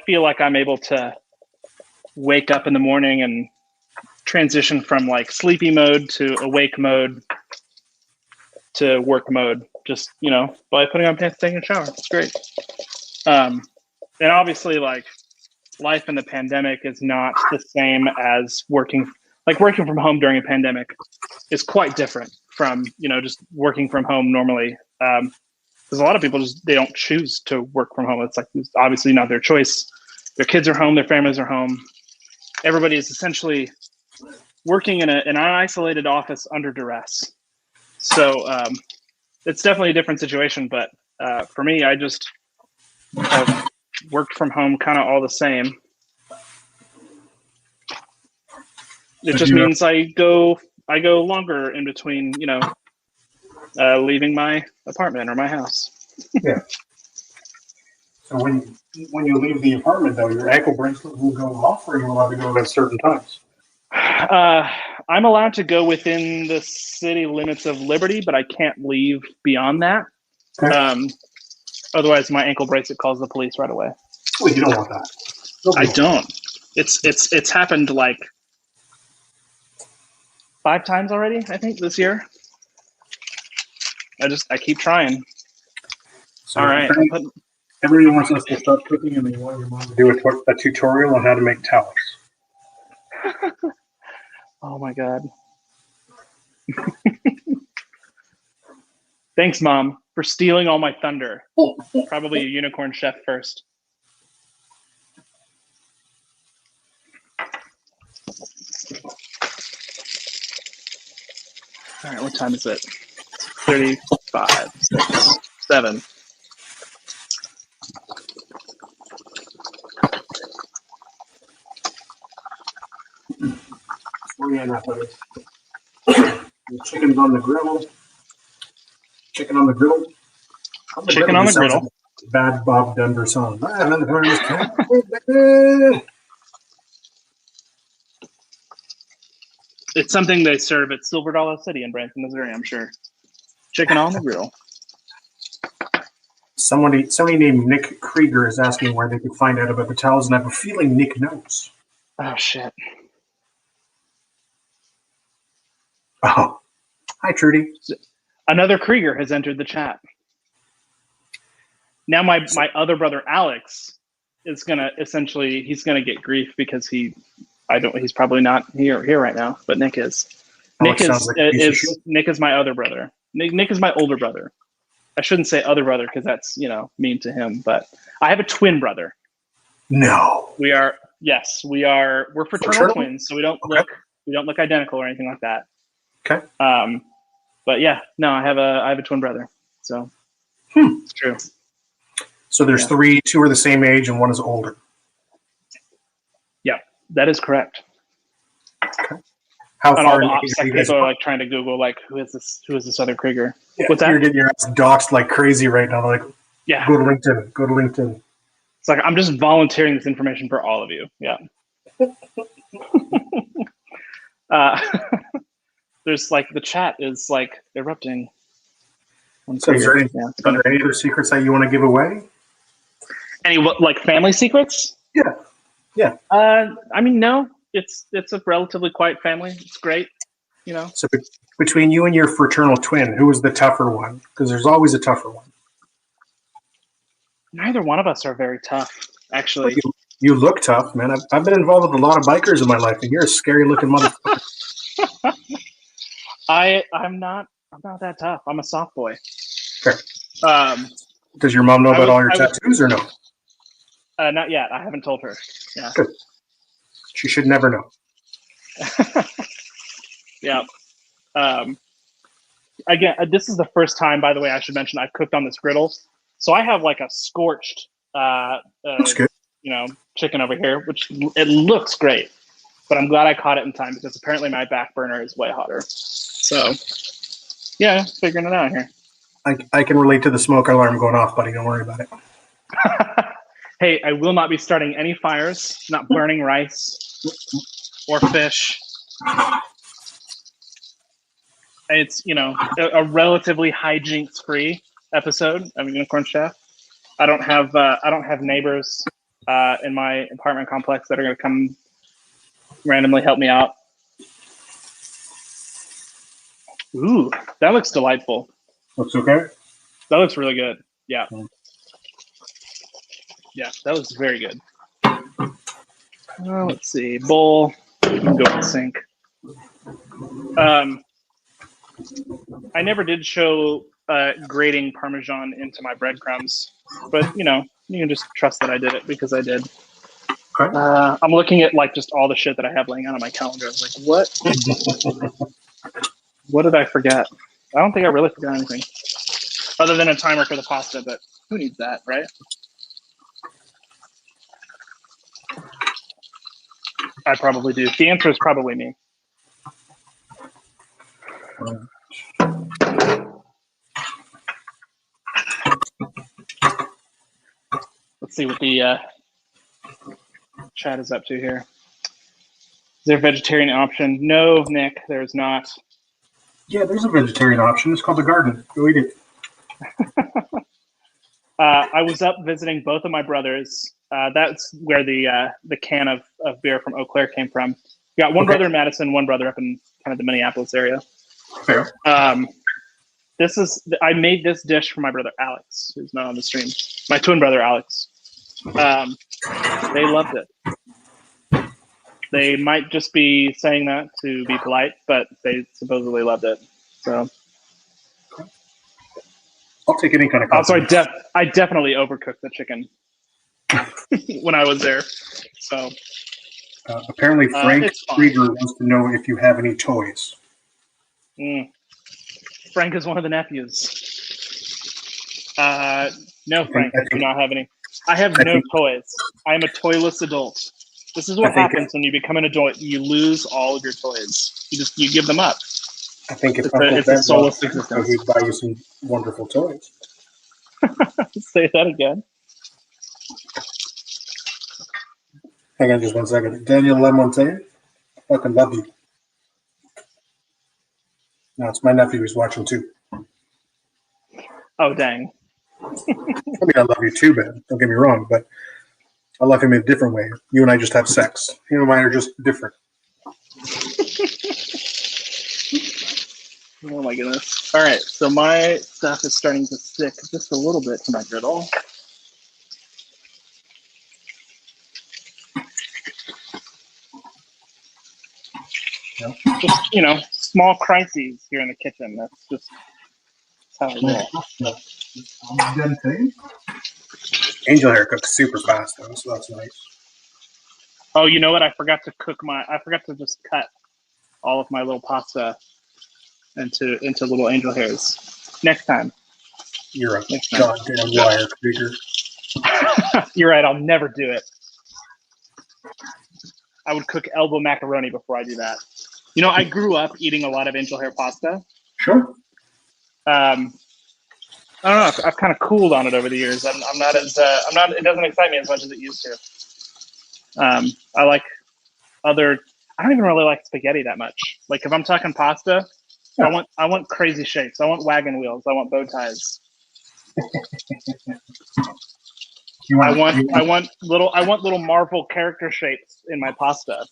Speaker 2: feel like I'm able to wake up in the morning and transition from sleepy mode to awake mode to work mode, just by putting on pants, taking a shower. It's great. And obviously life in the pandemic is not the same as working from home during a pandemic is quite different from just working from home normally, because a lot of people they don't choose to work from home. It's obviously not their choice. Their kids are home, their families are home. everybody is essentially working in an isolated office under duress. So it's definitely a different situation. But for me, I just have worked from home kind of all the same. It just means I go longer in between, leaving my apartment or my house.
Speaker 1: Yeah. So when you leave the apartment, though, your ankle bracelet will go off, or you're allowed to go at certain times?
Speaker 2: I'm allowed to go within the city limits of Liberty, but I can't leave beyond that. Okay. Otherwise, my ankle bracelet calls the police right away.
Speaker 1: Well, you don't want that.
Speaker 2: I don't. It's happened like 5 times already, I think, this year. I keep trying.
Speaker 1: So
Speaker 2: all right.
Speaker 1: Everybody wants us to start cooking, and they want your mom to do a tutorial on how to make towels.
Speaker 2: Oh my God. Thanks, Mom, for stealing all my thunder. Probably a unicorn chef first. All right, what time is it? 35, 6, 7.
Speaker 1: The chicken's on the griddle. Chicken on the griddle.
Speaker 2: Chicken on the griddle.
Speaker 1: Like bad Bob Denver song.
Speaker 2: It's something they serve at Silver Dollar City in Branson, Missouri, I'm sure. Chicken on the griddle.
Speaker 1: Somebody named Nick Kreeger is asking where they can find out about the towels, and I have a feeling Nick knows.
Speaker 2: Oh, shit.
Speaker 1: Oh. Hi, Trudy.
Speaker 2: Another Kreeger has entered the chat. Now my other brother, Alex, is gonna he's gonna get grief because he's probably not here right now, but Nick is. Nick is my other brother. Nick is my older brother. I shouldn't say other brother because that's, mean to him, but I have a twin brother.
Speaker 1: No.
Speaker 2: We're fraternal twins, so we don't look identical or anything like that.
Speaker 1: Okay.
Speaker 2: But yeah, no, I have a twin brother. So it's true.
Speaker 1: So there's 3, 2 are the same age and 1 is older.
Speaker 2: Yeah, that is correct.
Speaker 1: Okay. How far in
Speaker 2: age are you guys? People are trying to Google who is this other Kreeger?
Speaker 1: Yeah,
Speaker 2: what's that?
Speaker 1: You're getting your ass doxxed like crazy right now. Like,
Speaker 2: yeah.
Speaker 1: Go to LinkedIn.
Speaker 2: It's like I'm just volunteering this information for all of you. Yeah. There's the chat is erupting.
Speaker 1: So are there any other secrets that you want to give away?
Speaker 2: Any family secrets?
Speaker 1: Yeah.
Speaker 2: I mean, no. It's a relatively quiet family. It's great,
Speaker 1: So between you and your fraternal twin, who was the tougher one? Because there's always a tougher one.
Speaker 2: Neither one of us are very tough, actually.
Speaker 1: You look tough, man. I've been involved with a lot of bikers in my life, and you're a scary looking motherfucker.
Speaker 2: I'm not that tough. I'm a soft boy.
Speaker 1: Okay. Does your mom know about all your tattoos or no?
Speaker 2: Not yet. I haven't told her. Yeah.
Speaker 1: Good. She should never know.
Speaker 2: Yeah. Again, this is the first time, by the way, I should mention I've cooked on this griddle. So I have a scorched,
Speaker 1: That's good.
Speaker 2: Chicken over here, which it looks great. But I'm glad I caught it in time because apparently my back burner is way hotter. So, yeah, figuring it out here.
Speaker 1: I can relate to the smoke alarm going off, buddy. Don't worry about it.
Speaker 2: Hey, I will not be starting any fires, not burning rice or fish. It's, a relatively hijinks-free episode of Unicorn Chef. I don't have neighbors in my apartment complex that are going to come randomly help me out. Ooh, that looks delightful.
Speaker 1: Looks okay?
Speaker 2: That looks really good. Yeah. Yeah, that looks very good. Let's see. Bowl. We can go in the sink. I never did show grating parmesan into my breadcrumbs, but you can just trust that I did it because I did.
Speaker 1: Okay.
Speaker 2: I'm looking at like just all the shit that I have laying out on my calendar. I was like, what did I forget? I don't think I really forgot anything other than a timer for the pasta, but who needs that, right? I probably do. The answer is probably me. Let's see what the chat is up to here. Is there a vegetarian option? No, Nick, there's not.
Speaker 1: Yeah, there's a vegetarian option. It's called the garden. Go eat it.
Speaker 2: I was up visiting both of my brothers. That's where the can of beer from Eau Claire came from. You got one brother in Madison, one brother up in kind of the Minneapolis area.
Speaker 1: Fair.
Speaker 2: I made this dish for my brother Alex, who's not on the stream. My twin brother Alex. They loved it. They might just be saying that to be polite, but they supposedly loved it. So
Speaker 1: I'll take any kind of
Speaker 2: also,
Speaker 1: compliment.
Speaker 2: I definitely overcooked the chicken when I was there. So
Speaker 1: apparently, Frank
Speaker 2: it's fine.
Speaker 1: Kreeger wants to know if you have any toys.
Speaker 2: Frank is one of the nephews. No, Frank, I do not have any. I have no toys. I am a toyless adult. This is what happens when you become an adult. You lose all of your toys. You give them up.
Speaker 1: I think
Speaker 2: it's a soulless existence.
Speaker 1: He'd buy you some wonderful toys.
Speaker 2: Say that again.
Speaker 1: Hang on just 1 second. Daniel Lamontagne, I fucking love you. No, it's my nephew who's watching too.
Speaker 2: Oh, dang.
Speaker 1: I mean, I love you too, man. Don't get me wrong, but I love him in a different way. You and I just have sex. You and I are just different.
Speaker 2: Oh my goodness. All right, so my stuff is starting to stick just a little bit to my griddle.
Speaker 1: Yeah.
Speaker 2: Just, small crises here in the kitchen. That's just how I roll.
Speaker 1: Angel hair cooks super fast though, so that's nice.
Speaker 2: Oh, you know what? I forgot to just cut all of my little pasta into little angel hairs. Next time.
Speaker 1: You're a goddamn liar, Kreeger.
Speaker 2: You're right. I'll never do it. I would cook elbow macaroni before I do that. I grew up eating a lot of angel hair pasta.
Speaker 1: Sure.
Speaker 2: I don't know. I've kind of cooled on it over the years. I'm not as it doesn't excite me as much as it used to. I like I don't even really like spaghetti that much. Like if I'm talking pasta, yeah. I want crazy shapes. I want wagon wheels. I want bow ties. I want little Marvel character shapes in my pasta.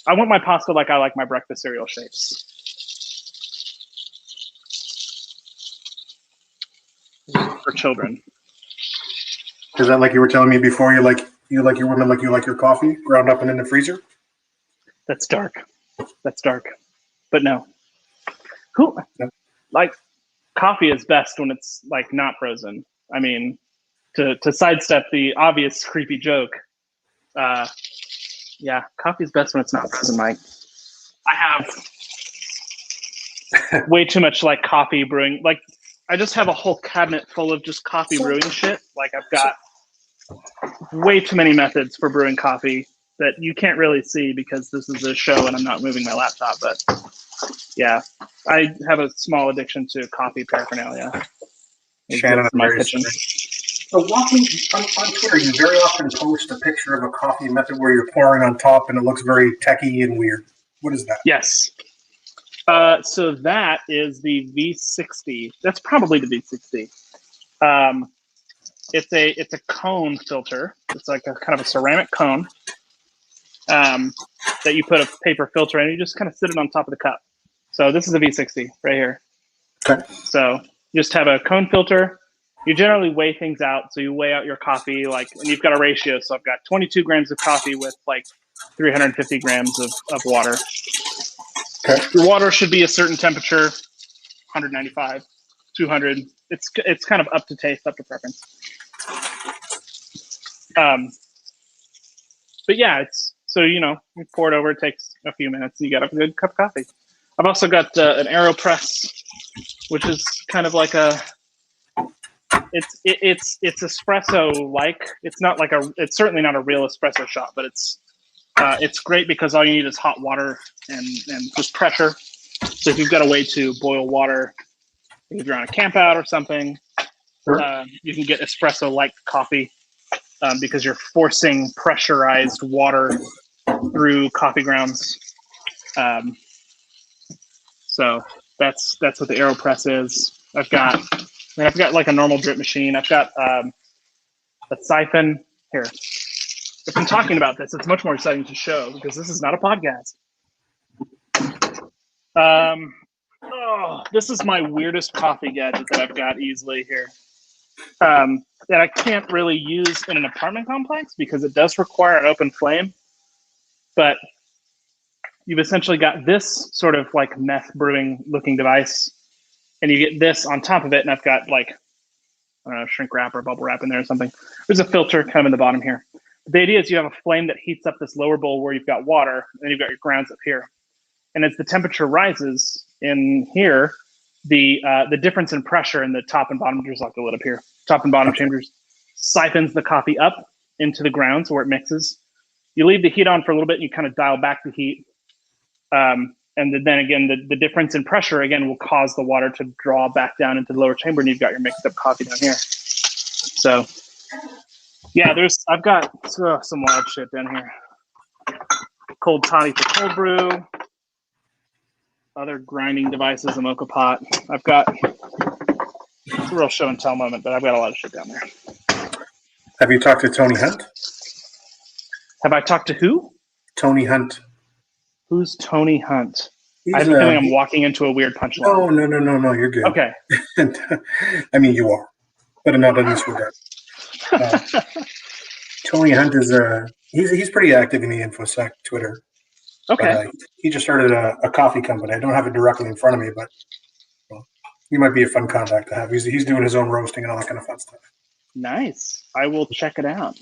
Speaker 2: I want my pasta like I like my breakfast cereal shapes. For children.
Speaker 1: Is that like you were telling me before? You like your women like you like your coffee ground up and in the freezer?
Speaker 2: That's dark. But no. Who like coffee is best when it's like not frozen. I mean, to sidestep the obvious creepy joke, yeah, coffee's best when it's not frozen, Mike. I have way too much like coffee brewing. Like I just have a whole cabinet full of just coffee brewing shit. Like I've got way too many methods for brewing coffee that you can't really see because this is a show and I'm not moving my laptop. But yeah, I have a small addiction to coffee paraphernalia.
Speaker 1: Shannon, my kitchen. So walking on Twitter, you very often post a picture of a coffee method where you're pouring on top and it looks very techy and weird. What is that?
Speaker 2: Yes. So that is the V60. That's probably the V60. It's a cone filter. It's like a kind of a ceramic cone that you put a paper filter in. And you just kind of sit it on top of the cup. So this is a V60 right here.
Speaker 1: Okay.
Speaker 2: So you just have a cone filter. You generally weigh things out. So you weigh out your coffee, and you've got a ratio. So I've got 22 grams of coffee with 350 grams of water.
Speaker 1: Okay.
Speaker 2: Your water should be a certain temperature, 195, 200. It's kind of up to taste, up to preference. But but yeah, it's so you pour it over. It takes a few minutes, and you got a good cup of coffee. I've also got an AeroPress, which is kind of like it's espresso like. It's not like it's certainly not a real espresso shot, but it's great because all you need is hot water and just pressure. So if you've got a way to boil water, if you're on a camp out or something,
Speaker 1: Sure.
Speaker 2: you can get espresso like coffee because you're forcing pressurized water through coffee grounds. So that's what the AeroPress is. I've got like a normal drip machine. I've got a siphon here. If I'm talking about this, it's much more exciting to show because this is not a podcast. This is my weirdest coffee gadget that I've got easily here. That I can't really use in an apartment complex because it does require an open flame. But you've essentially got this sort of like meth brewing looking device, and you get this on top of it. And I've got like, I don't know, shrink wrap or bubble wrap in there or something. There's a filter kind of in the bottom here. The idea is you have a flame that heats up this lower bowl where you've got water, and then you've got your grounds up here. And as the temperature rises in here, the difference in pressure in the top and bottom, there's like a lid up here, top and bottom chambers, siphons the coffee up into the grounds where it mixes. You leave the heat on for a little bit, and you kind of dial back the heat. And then again, the difference in pressure, again, will cause the water to draw back down into the lower chamber, and you've got your mixed up coffee down here. So, yeah, I've got some wild shit down here. Cold toddy for cold brew. Other grinding devices, a mocha pot. I've got, it's a real show and tell moment, but I've got a lot of shit down there.
Speaker 1: Have you talked to Tony Hunt?
Speaker 2: Have I talked to who?
Speaker 1: Tony Hunt. Who's
Speaker 2: Tony Hunt? I have a feeling I'm walking into a weird punchline.
Speaker 1: Oh, no, you're good.
Speaker 2: Okay.
Speaker 1: I mean, you are, but not in this regard. Tony Hunt is he's pretty active in the InfoSec Twitter.
Speaker 2: Okay.
Speaker 1: But, he just started a coffee company. I don't have it directly in front of me, but he might be a fun contact to have. He's doing his own roasting and all that kind of fun stuff.
Speaker 2: Nice. I will check it out.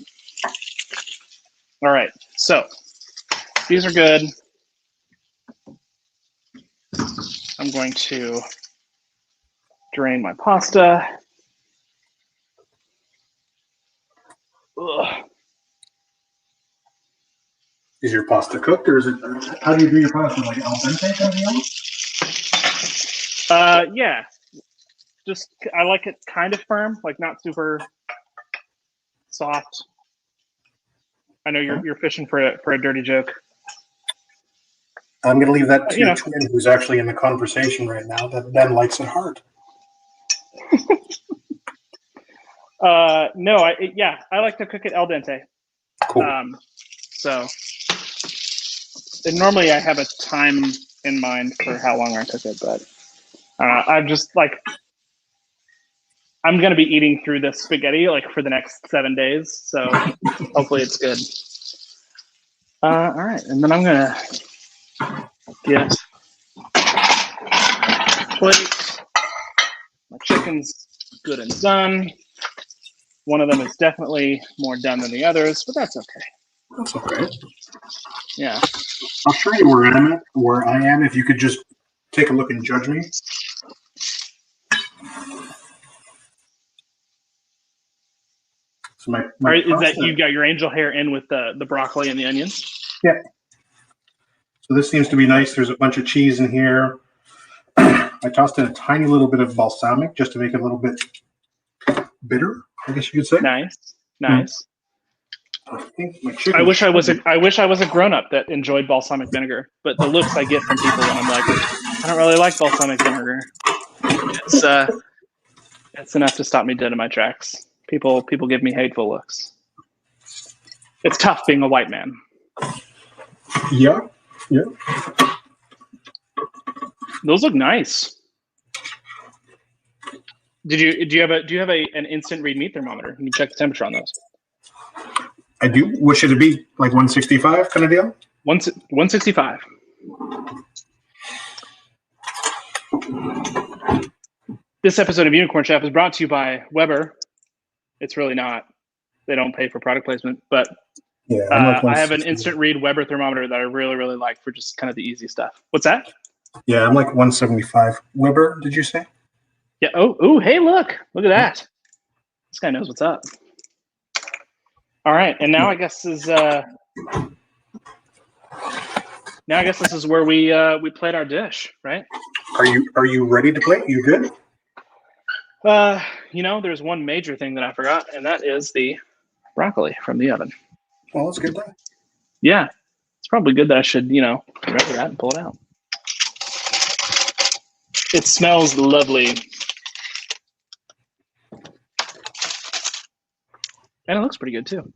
Speaker 2: All right. So these are good. I'm going to drain my pasta. Ugh.
Speaker 1: Is your pasta cooked, or is it? How do you do your pasta? Like al dente kind of deal?
Speaker 2: Yeah. Just I like it kind of firm, like not super soft. I know you're fishing for a dirty joke.
Speaker 1: I'm going to leave that to your twin, who's actually in the conversation right now. That then likes it hard.
Speaker 2: No, I like to cook it al dente.
Speaker 1: Cool.
Speaker 2: And normally I have a time in mind for how long I cook it, but I'm just like, I'm going to be eating through this spaghetti like for the next 7 days. So hopefully it's good. All right. And then I'm going to get plate. My chicken's good and done. One of them is definitely more done than the others, but that's okay.
Speaker 1: That's okay.
Speaker 2: Yeah.
Speaker 1: I'll show you where I am. If you could just take a look and judge me. So
Speaker 2: is that you got your angel hair in with the broccoli and the onions?
Speaker 1: Yeah. So this seems to be nice. There's a bunch of cheese in here. I tossed in a tiny little bit of balsamic just to make it a little bit bitter, I guess you could say.
Speaker 2: Nice.
Speaker 1: I think my chicken.
Speaker 2: I wish I was a grown-up that enjoyed balsamic vinegar, but the looks I get from people when I'm like, I don't really like balsamic vinegar. It's enough to stop me dead in my tracks. People give me hateful looks. It's tough being a white man.
Speaker 1: Yeah.
Speaker 2: Those look nice. Do you have an instant read meat thermometer? You can check the temperature on those.
Speaker 1: I do. What should it be? Like 165 kind of deal?
Speaker 2: 165. This episode of Unicorn Chef is brought to you by Weber. It's really not. They don't pay for product placement, but
Speaker 1: Yeah, I'm like
Speaker 2: I have an
Speaker 1: 160.
Speaker 2: instant read Weber thermometer that I really, really like for just kind of the easy stuff. What's that?
Speaker 1: Yeah, I'm like 175. Weber, did you say?
Speaker 2: Yeah. Oh, hey, look at that. This guy knows what's up. All right, and now I guess is this is where we plate our dish, right?
Speaker 1: Are you ready to play? You good?
Speaker 2: There's one major thing that I forgot, and that is the broccoli from the oven.
Speaker 1: Well, that's good then.
Speaker 2: Yeah, it's probably good that I should, grab that and pull it out. It smells lovely. And it looks pretty good too.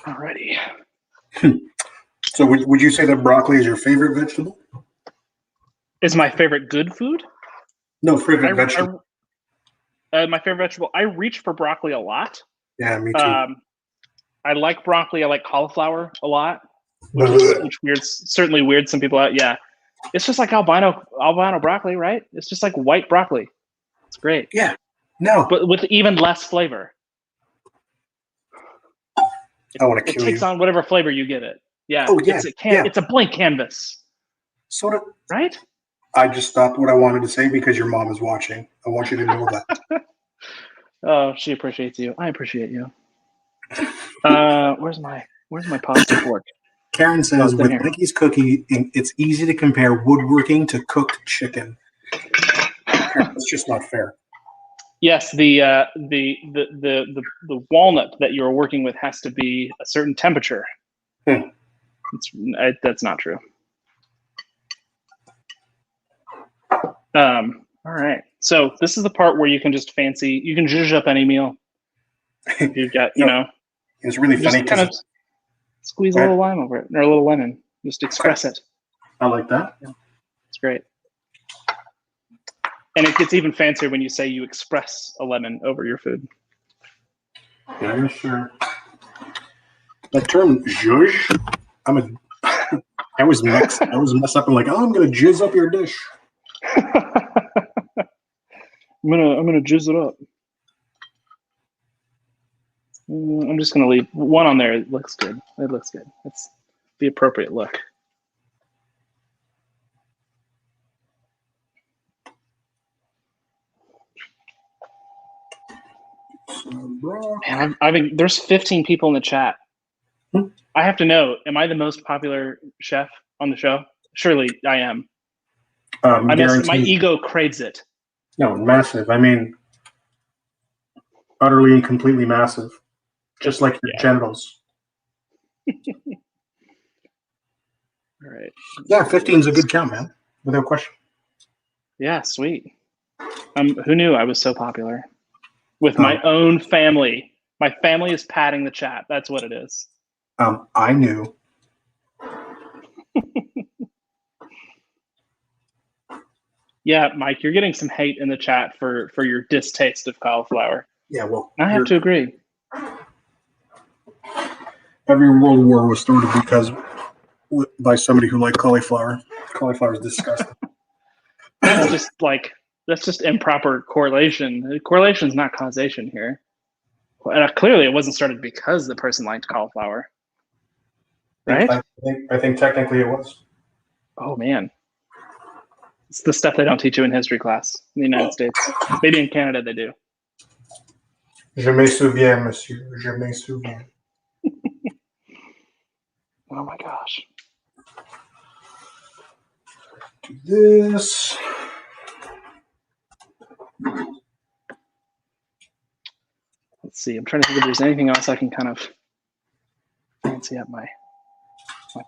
Speaker 2: Alrighty.
Speaker 1: So would you say that broccoli is your favorite vegetable?
Speaker 2: Is my favorite good food?
Speaker 1: No, favorite vegetable.
Speaker 2: My favorite vegetable. I reach for broccoli a lot.
Speaker 1: Yeah, me too.
Speaker 2: I like broccoli. I like cauliflower a lot, which certainly weirds some people out. Yeah, it's just like albino broccoli, right? It's just like white broccoli. It's great.
Speaker 1: Yeah. No.
Speaker 2: But with even less flavor.
Speaker 1: I want to kill you.
Speaker 2: It takes on whatever flavor you give it. Yeah.
Speaker 1: Oh, yeah.
Speaker 2: It's a blank canvas.
Speaker 1: Sort of.
Speaker 2: Right?
Speaker 1: I just stopped what I wanted to say because your mom is watching. I want you to know that.
Speaker 2: Oh, she appreciates you. I appreciate you. Where's my pasta fork?
Speaker 1: Karen says, with Nikki's cookie, it's easy to compare woodworking to cooked chicken. That's just not fair.
Speaker 2: Yes, the walnut that you're working with has to be a certain temperature. That's not true. All right. So this is the part where you can just you can zhuzh up any meal. You've got,
Speaker 1: It's really funny.
Speaker 2: Just kind of squeeze a little lime over it, or a little lemon. Just express it.
Speaker 1: I like that.
Speaker 2: Yeah. It's great. And it gets even fancier when you say you express a lemon over your food.
Speaker 1: Yeah, sure. That term zhuzh, I always mess up and like, I'm gonna jizz up your dish.
Speaker 2: I'm gonna jizz it up. I'm just gonna leave one on there. It looks good. It looks good. It's the appropriate look. Man, there's 15 people in the chat. I have to know, am I the most popular chef on the show? Surely I am. My ego craves it.
Speaker 1: No, massive. I mean, utterly and completely massive. Just like your genitals.
Speaker 2: All right.
Speaker 1: Yeah, 15 is a good count, man. Without question.
Speaker 2: Yeah, sweet. Who knew I was so popular? With my own family. My family is padding the chat. That's what it is.
Speaker 1: I knew.
Speaker 2: Yeah, Mike, you're getting some hate in the chat for your distaste of cauliflower.
Speaker 1: Yeah, well,
Speaker 2: I have to agree.
Speaker 1: Every world war was started by somebody who liked cauliflower. Cauliflower is disgusting.
Speaker 2: That's just improper correlation. Correlation is not causation here. Clearly, it wasn't started because the person liked cauliflower, right?
Speaker 1: I think technically it was.
Speaker 2: Oh man, it's the stuff they don't teach you in history class in the United States. Maybe in Canada they do.
Speaker 1: Je me souviens, monsieur. Je me souviens.
Speaker 2: Oh my gosh.
Speaker 1: Do this.
Speaker 2: Let's see. I'm trying to think if there's anything else I can kind of fancy up my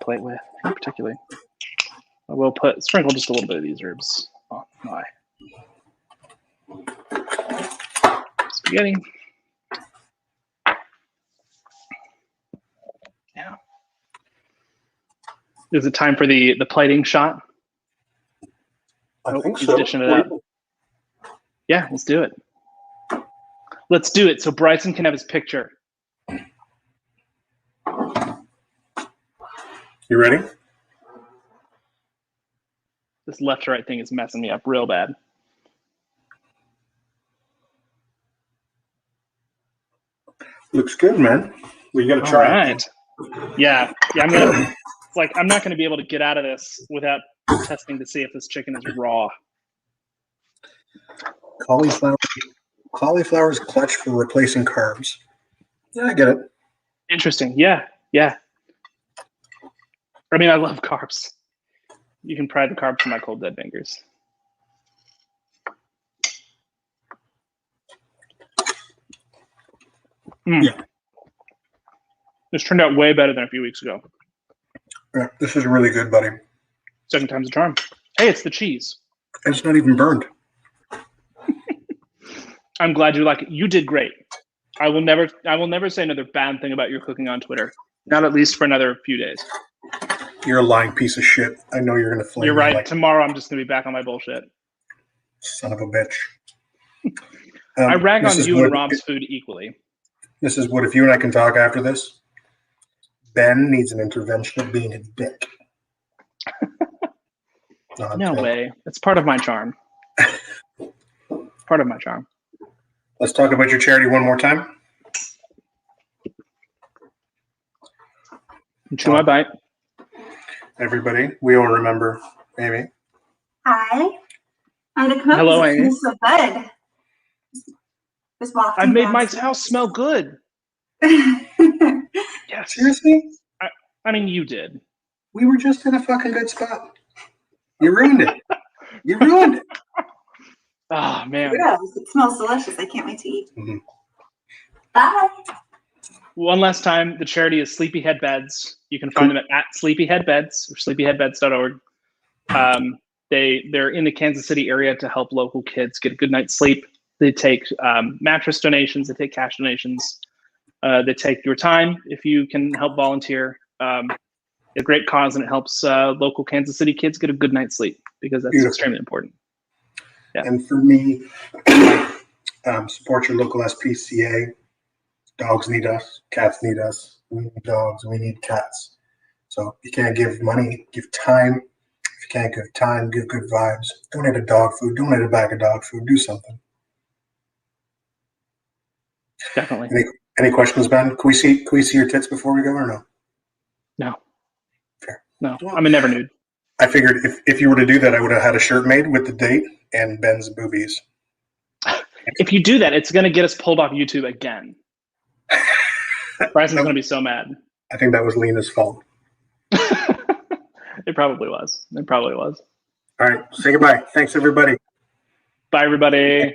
Speaker 2: plate with, particularly. I will sprinkle just a little bit of these herbs on my spaghetti. Yeah. Is it time for the plating shot?
Speaker 1: I think so.
Speaker 2: Dishing it up. Yeah, let's do it. Let's do it so Bryson can have his picture.
Speaker 1: You ready?
Speaker 2: This left to right thing is messing me up real bad.
Speaker 1: Looks good, man. Well, you got to
Speaker 2: All
Speaker 1: try it.
Speaker 2: right. Yeah. I'm not gonna be able to get out of this without testing to see if this chicken is raw.
Speaker 1: Cauliflower is clutch for replacing carbs. Yeah, I get it.
Speaker 2: Interesting. Yeah. Yeah. I mean, I love carbs. You can pry the carbs from my cold dead fingers.
Speaker 1: Yeah.
Speaker 2: This turned out way better than a few weeks ago.
Speaker 1: Yeah, this is really good, buddy.
Speaker 2: Second time's a charm. Hey, it's the cheese.
Speaker 1: And it's not even burned.
Speaker 2: I'm glad you like it. You did great. I will never say another bad thing about your cooking on Twitter. Not at least for another few days.
Speaker 1: You're a lying piece of shit. I know you're going to flame
Speaker 2: You're
Speaker 1: me
Speaker 2: right.
Speaker 1: like
Speaker 2: Tomorrow I'm just going to be back on my bullshit.
Speaker 1: son of a bitch.
Speaker 2: I rag on you
Speaker 1: what,
Speaker 2: and Rob's food equally.
Speaker 1: This is what, if you and I can talk after this, Ben needs an intervention of being a dick.
Speaker 2: No way. It's part of my charm. Part of my charm.
Speaker 1: Let's talk about your charity one more time.
Speaker 2: Chew my bite.
Speaker 1: Everybody, we all remember Amy.
Speaker 3: Hi. I'm the cook.
Speaker 2: Hello,
Speaker 3: It
Speaker 2: Amy.
Speaker 3: smells so good. Just walked
Speaker 2: I've made my
Speaker 3: downstairs.
Speaker 2: house smell good. Yes.
Speaker 1: Seriously?
Speaker 2: I mean, you did.
Speaker 1: We were just in a fucking good spot. You ruined it. You ruined it.
Speaker 2: Oh, man.
Speaker 3: It smells delicious. I can't wait to eat.
Speaker 1: Mm-hmm.
Speaker 3: Bye.
Speaker 2: One last time, the charity is Sleepyhead Beds. You can find them at Sleepyhead Beds or sleepyheadbeds.org. They're in the Kansas City area to help local kids get a good night's sleep. They take mattress donations. They take cash donations. They take your time if you can help volunteer. A great cause, and it helps local Kansas City kids get a good night's sleep because that's extremely important. Yeah.
Speaker 1: And for me, support your local SPCA. Dogs need us. Cats need us. We need dogs. We need cats. So if you can't give money, give time. If you can't give time, give good vibes. Donate a dog food. Donate a bag of dog food. Do something.
Speaker 2: Definitely.
Speaker 1: Any questions, Ben? Can we see your tits before we go or no?
Speaker 2: No.
Speaker 1: Fair.
Speaker 2: No. I'm a never nude.
Speaker 1: I figured if you were to do that, I would have had a shirt made with the date and Ben's boobies.
Speaker 2: If you do that, it's going to get us pulled off YouTube again. Bryson's going to be so mad.
Speaker 1: I think that was Lena's fault.
Speaker 2: It probably was.
Speaker 1: All right. Say goodbye. Thanks, everybody.
Speaker 2: Bye, everybody.